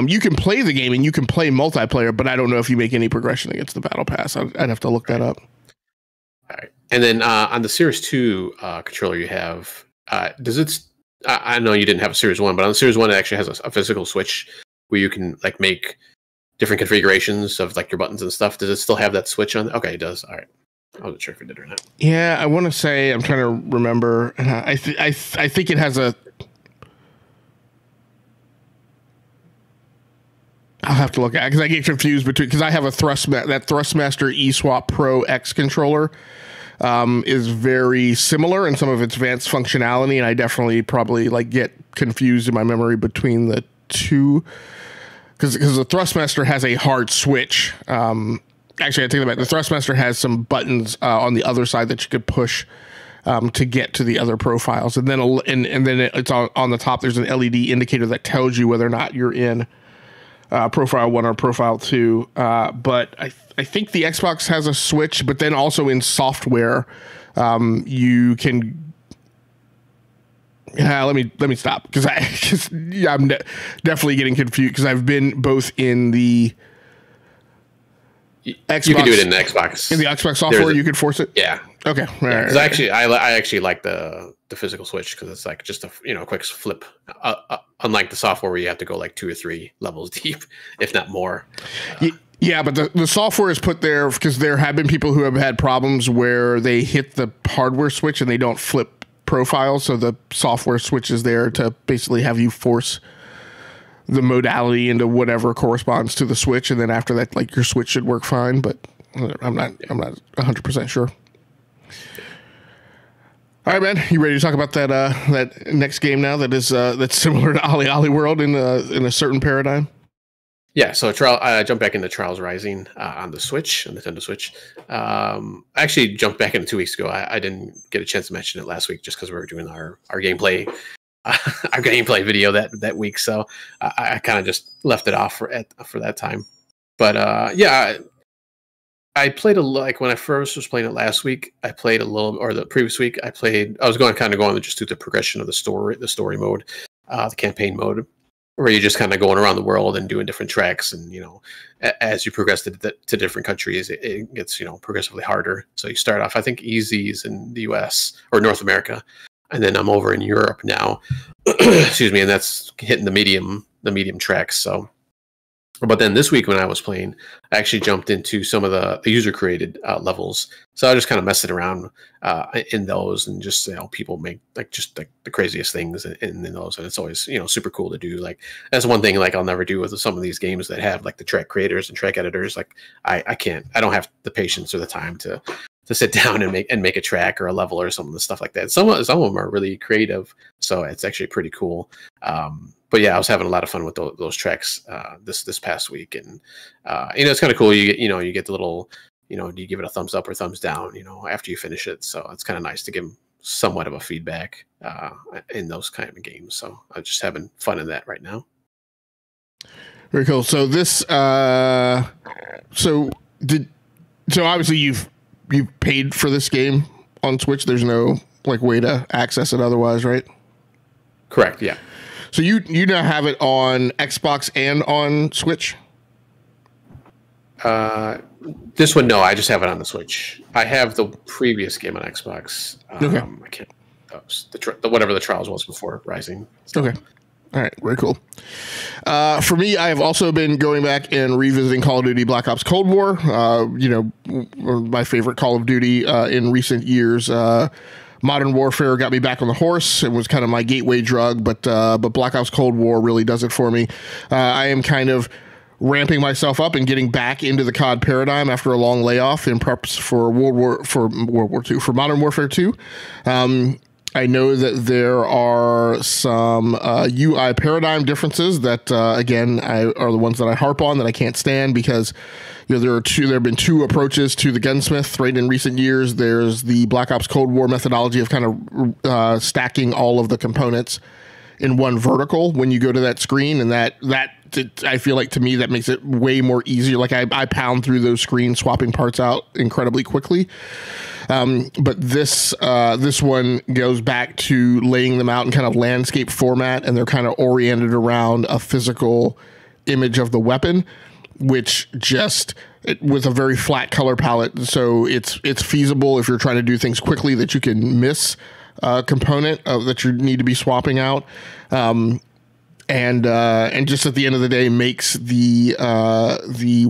[SPEAKER 1] You can play the game and you can play multiplayer, but I don't know if you make any progression against the battle pass. I'd have to look that up.
[SPEAKER 2] All right. And then on the Series 2 controller you have, does it? I know you didn't have a Series 1, but on the Series 1 it actually has a physical switch where you can like make different configurations of like your buttons and stuff. Does it still have that switch on? Okay, it does. All right. I wasn't sure if it did or not.
[SPEAKER 1] Yeah, I want to say, I'm trying to remember. I think it has a. I'll have to look at it because I get confused between, because I have a Thrustmaster eSwap Pro X controller is very similar in some of its advanced functionality, and I definitely probably like get confused in my memory between the two, because the Thrustmaster has a hard switch. Actually, I take that back. The Thrustmaster has some buttons on the other side that you could push to get to the other profiles, and then it's on the top. There's an LED indicator that tells you whether or not you're in profile 1 or profile 2. But I think the Xbox has a switch, but then also in software, you can. Let me stop, because I'm definitely getting confused, because I've been both in the Xbox. You
[SPEAKER 2] can do it in the Xbox.
[SPEAKER 1] In the Xbox software, you could force it.
[SPEAKER 2] Yeah.
[SPEAKER 1] Okay.
[SPEAKER 2] Because I actually like the physical switch, because it's like just a quick flip. Unlike the software where you have to go like 2 or 3 levels deep, if not more.
[SPEAKER 1] Yeah, but the software is put there because there have been people who have had problems where they hit the hardware switch and they don't flip profiles. So the software switch is there to basically have you force the modality into whatever corresponds to the switch, and then after that, like, your switch should work fine. But I'm not 100% sure. All right, man, you ready to talk about that next game now that is that's similar to OlliOlli World in a certain paradigm?
[SPEAKER 2] Yeah, so I jumped back into Trials Rising on the Switch, on the Nintendo Switch. I actually jumped back in 2 weeks ago. I didn't get a chance to mention it last week just because we were doing our gameplay our gameplay video that week, so I kind of just left it off for that time. But yeah, I played like when I first was playing it last week. I played a little, or the previous week I was going just through the progression of the story mode, the campaign mode, where you're just kind of going around the world and doing different tracks, and as you progress to different countries, it gets progressively harder. So you start off, I think, easies in the US or North America, and then I'm over in Europe now. Excuse me, and that's hitting the medium tracks. So, but then this week when I was playing, I actually jumped into some of the user created levels. So I just kind of messing around in those, and just people make like the craziest things in those, and it's always super cool to do. Like, that's one thing like I'll never do with some of these games that have like the track creators and track editors. Like I don't have the patience or the time to sit down and make a track or a level or some of the stuff like that. Some of them are really creative, so it's actually pretty cool. But yeah, I was having a lot of fun with those tracks this past week, and it's kind of cool. You get the little, do you give it a thumbs up or thumbs down, after you finish it. So it's kind of nice to give them somewhat of a feedback in those kind of games. So I'm just having fun in that right now.
[SPEAKER 1] Very cool. So this, so obviously you've paid for this game on Switch. There's no like way to access it otherwise, right?
[SPEAKER 2] Correct. Yeah.
[SPEAKER 1] So you now have it on Xbox and on Switch?
[SPEAKER 2] This one, no. I just have it on the Switch. I have the previous game on Xbox.
[SPEAKER 1] Okay.
[SPEAKER 2] I can't. That was whatever the Trials was before Rising. So.
[SPEAKER 1] Okay. All right. Very cool. For me, I have also been going back and revisiting Call of Duty Black Ops Cold War. My favorite Call of Duty in recent years. Modern Warfare got me back on the horse. It was kind of my gateway drug, but Black Ops Cold War really does it for me. I am kind of ramping myself up and getting back into the COD paradigm after a long layoff in preps for Modern Warfare 2. I know that there are some UI paradigm differences that, again, are the ones that I harp on that I can't stand, because there have been two approaches to the gunsmith right in recent years. There's the Black Ops Cold War methodology of kind of stacking all of the components in one vertical when you go to that screen, and that I feel like, to me, that makes it way more easier. Like I pound through those screens, swapping parts out incredibly quickly. But this one goes back to laying them out in kind of landscape format, and they're kind of oriented around a physical image of the weapon, which just with a very flat color palette. So it's feasible if you're trying to do things quickly that you can miss a component that you need to be swapping out. And just at the end of the day makes the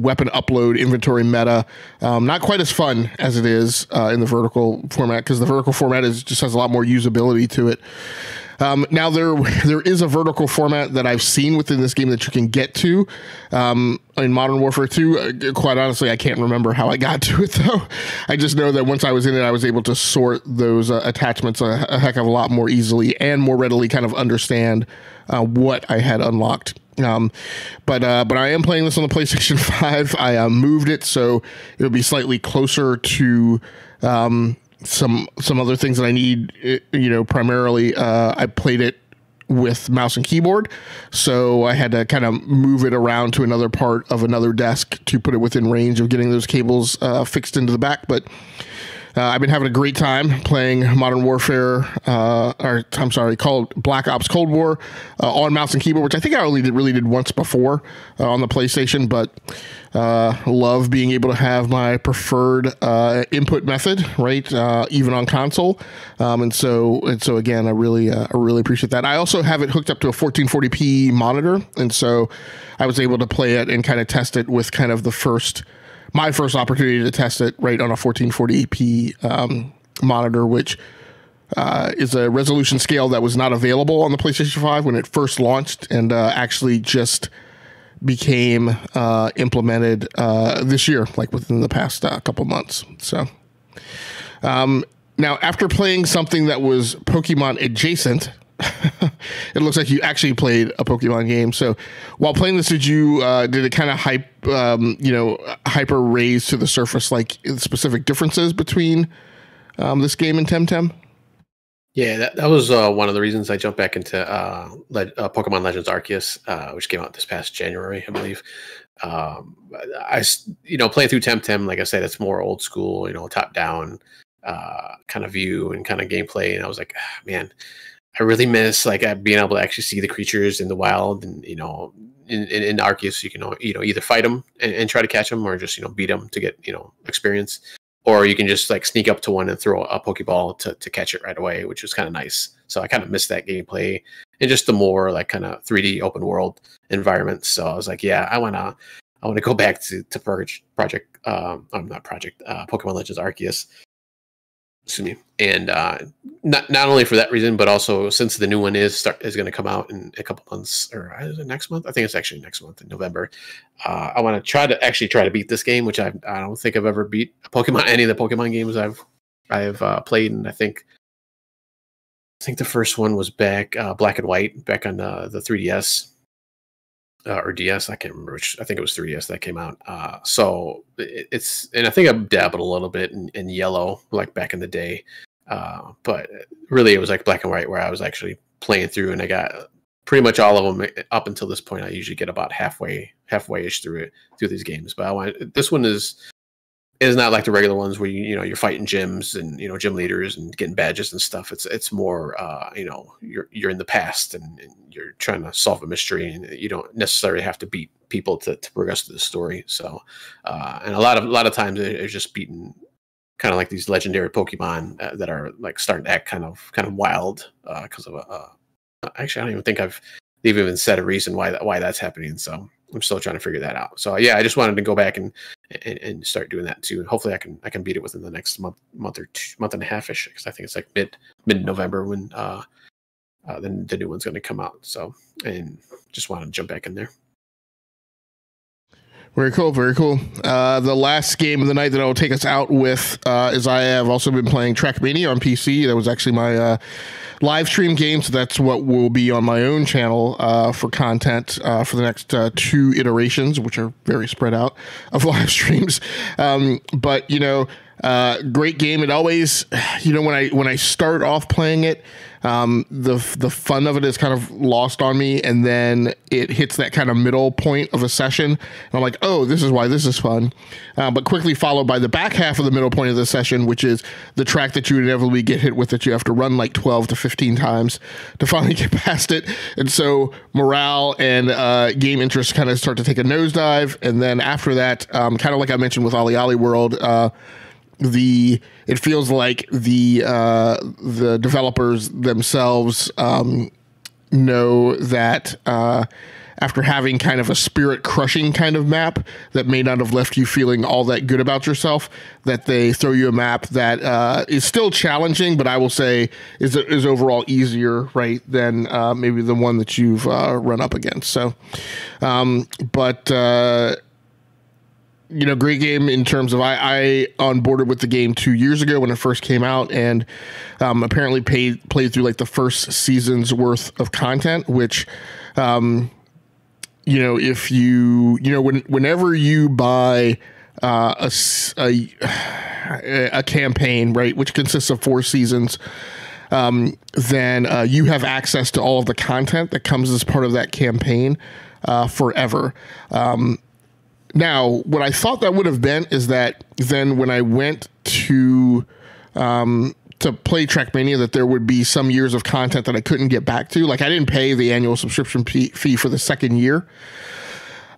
[SPEAKER 1] weapon upload inventory meta not quite as fun as it is in the vertical format, because the vertical format just has a lot more usability to it. Now there is a vertical format that I've seen within this game that you can get to in Modern Warfare 2. Quite honestly, I can't remember how I got to it though. I just know that once I was in it, I was able to sort those attachments a heck of a lot more easily and more readily kind of understand what I had unlocked. But I am playing this on the PlayStation 5. I moved it so it'll be slightly closer to some other things that I need. Primarily I played it with mouse and keyboard, so I had to kind of move it around to another part of another desk to put it within range of getting those cables fixed into the back. But I've been having a great time playing Modern Warfare, called Black Ops Cold War on mouse and keyboard, which I think I only really did once before on the PlayStation, but love being able to have my preferred input method, right? Even on console. And so again, I really appreciate that. I also have it hooked up to a 1440p monitor. And so I was able to play it and kind of test it with kind of my first opportunity to test it right on a 1440p monitor, which is a resolution scale that was not available on the PlayStation 5 when it first launched, and actually just became implemented this year, like within the past couple months. So now, after playing something that was Pokemon adjacent, it looks like you actually played a Pokemon game. So while playing this, did it kind of hyper raise to the surface like specific differences between this game and TemTem?
[SPEAKER 2] Yeah, that was one of the reasons I jumped back into Pokemon Legends Arceus, which came out this past January, I believe. Playing through TemTem, like I said, it's more old school, top down kind of view and kind of gameplay, and I was like, man, I really miss being able to actually see the creatures in the wild, and in Arceus you can either fight them and try to catch them, or just beat them to get experience, or you can just sneak up to one and throw a Pokeball to catch it right away, which was kind of nice. So I kind of missed that gameplay and just the more kind of 3D open world environment. So I was like, yeah, I want to go back to Pokemon Legends Arceus. Excuse me. And not only for that reason, but also since the new one is going to come out in a couple months, or is it next month? I think it's actually next month in November. I want to try to beat this game, which I don't think I've ever beat any of the Pokemon games I've played, and I think the first one was back Black and White, back on the 3DS. Or DS, I can't remember which. I think it was 3DS that came out. So it's, and I think I've dabbled a little bit in Yellow, like back in the day. But really, it was like Black and White where I was actually playing through, and I got pretty much all of them up until this point. I usually get about halfway-ish through these games. But this one is not like the regular ones where you're fighting gyms and gym leaders and getting badges and stuff. It's more you're in the past and you're trying to solve a mystery, and you don't necessarily have to beat people to progress through the story. So and a lot of times it's just beating kind of like these legendary Pokemon that are starting to act kind of wild because of actually I don't even think they've even said a reason why that's happening. So I'm still trying to figure that out. So yeah, I just wanted to go back and start doing that too. And hopefully I can beat it within the next month and a half ish, because I think it's mid November when the new one's going to come out. So, and just want to jump back in there.
[SPEAKER 1] Very cool, very cool. The last game of the night that I will take us out with is I have also been playing Trackmania on PC. That was actually my live stream game, so that's what will be on my own channel for content for the next 2 iterations, which are very spread out, of live streams. But Great game. It always, when I start off playing it, the fun of it is kind of lost on me, and then it hits that kind of middle point of a session, and I'm like, oh, this is why this is fun. But quickly followed by the back half of the middle point of the session, which is the track that you inevitably get hit with, that you have to run like 12 to 15 times to finally get past it. And so morale and game interest kind of start to take a nosedive. And then after that, kind of like I mentioned with OlliOlli World, it feels like the developers themselves know that after having kind of a spirit crushing kind of map that may not have left you feeling all that good about yourself, that they throw you a map that is still challenging, but I will say is overall easier, right, than maybe the one that you've run up against. So, great game in terms of I onboarded with the game 2 years ago when it first came out, and apparently played through like the first season's worth of content, which, if whenever you buy a campaign, right, which consists of 4 seasons, then you have access to all of the content that comes as part of that campaign forever. Now, what I thought that would have been is that then when I went to play Trackmania, that there would be some years of content that I couldn't get back to. Like, I didn't pay the annual subscription fee for the second year.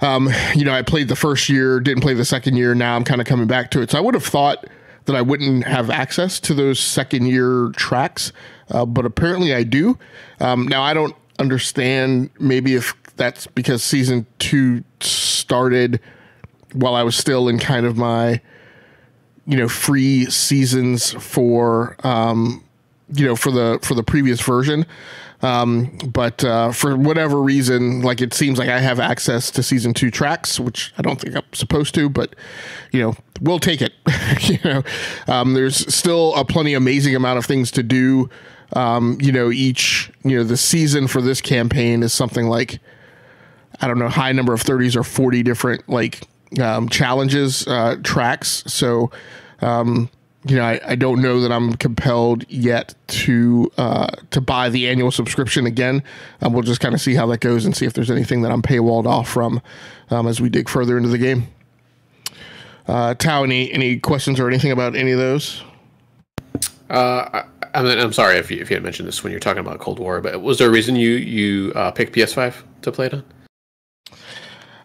[SPEAKER 1] I played the first year, didn't play the second year. Now I'm kind of coming back to it. So I would have thought that I wouldn't have access to those second year tracks, but apparently I do. Now, I don't understand maybe if that's because season 2 started while I was still in kind of my, free seasons for the previous version. But for whatever reason, like, it seems like I have access to season 2 tracks, which I don't think I'm supposed to, but, we'll take it. There's still a plenty amazing amount of things to do. The season for this campaign is something like, I don't know, high number of 30s or 40 different challenges, tracks. So, I don't know that I'm compelled yet to buy the annual subscription again. We'll just kind of see how that goes and see if there's anything that I'm paywalled off from as we dig further into the game. Tao, any questions or anything about any of those?
[SPEAKER 2] I'm sorry if you had mentioned this when you're talking about Cold War, but was there a reason you picked PS5 to play it on?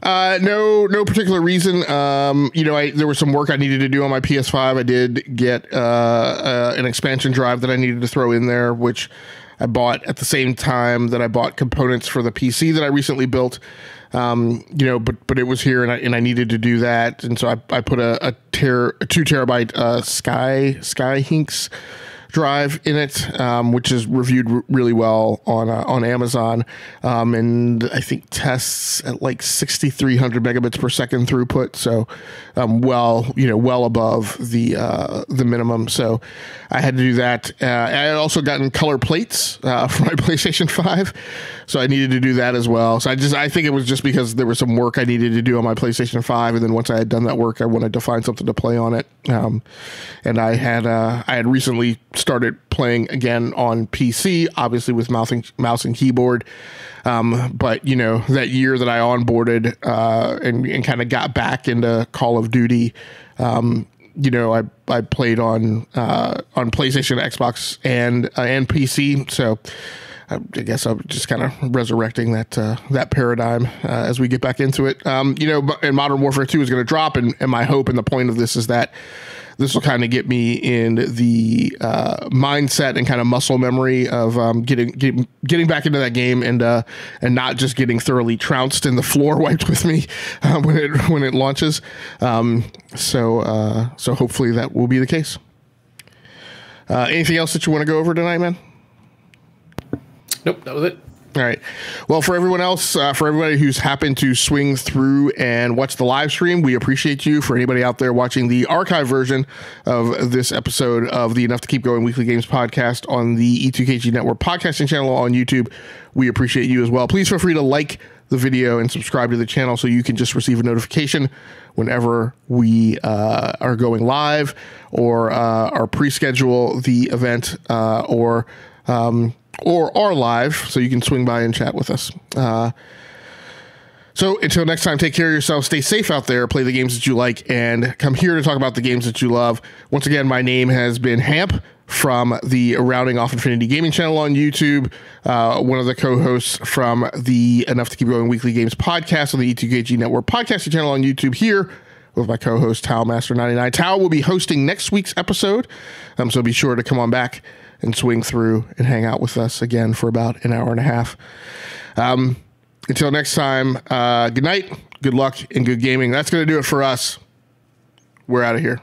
[SPEAKER 1] No particular reason. There was some work I needed to do on my PS5. I did get an expansion drive that I needed to throw in there, which I bought at the same time that I bought components for the PC that I recently built. But it was here, and I needed to do that, and so I put a 2 terabyte Skyhinks drive in it, which is reviewed really well on Amazon, and I think tests at like 6,300 megabits per second throughput. So, well above the minimum. So I had to do that. I had also gotten color plates for my PlayStation 5, so I needed to do that as well. So I think it was just because there was some work I needed to do on my PlayStation 5, and then once I had done that work, I wanted to find something to play on it. And I had recently started playing again on PC, obviously with mouse and keyboard. But that year that I onboarded and kind of got back into Call of Duty, I played on PlayStation, Xbox, and PC. So I guess I'm just kind of resurrecting that paradigm as we get back into it. And Modern Warfare 2 is going to drop, and my hope and the point of this is that this will kind of get me in the mindset and kind of muscle memory of getting back into that game and not just getting thoroughly trounced and the floor wiped with me when it launches. So hopefully that will be the case. Anything else that you want to go over tonight, man?
[SPEAKER 2] Nope, that was it.
[SPEAKER 1] All right. Well, for everyone else, for everybody who's happened to swing through and watch the live stream, we appreciate you. For anybody out there watching the archive version of this episode of the Enough to Keep Going Weekly Games podcast on the E2KG Network podcasting channel on YouTube, we appreciate you as well. Please feel free to like, the video and subscribe to the channel so you can just receive a notification whenever we are going live or are pre-schedule the event or are live, so you can swing by and chat with us. So until next time, take care of yourself, stay safe out there, play the games that you like, and come here to talk about the games that you love. Once again, my name has been Hamp from the Rounding Off Infinity Gaming channel on YouTube, one of the co-hosts from the Enough to Keep Going Weekly Games podcast on the E2KG Network podcasting channel on YouTube, here with my co-host TowMaster99. Tow will be hosting next week's episode, so be sure to come on back and swing through and hang out with us again for about an hour and a half. Until next time, good night, good luck, and good gaming. That's going to do it for us. We're out of here.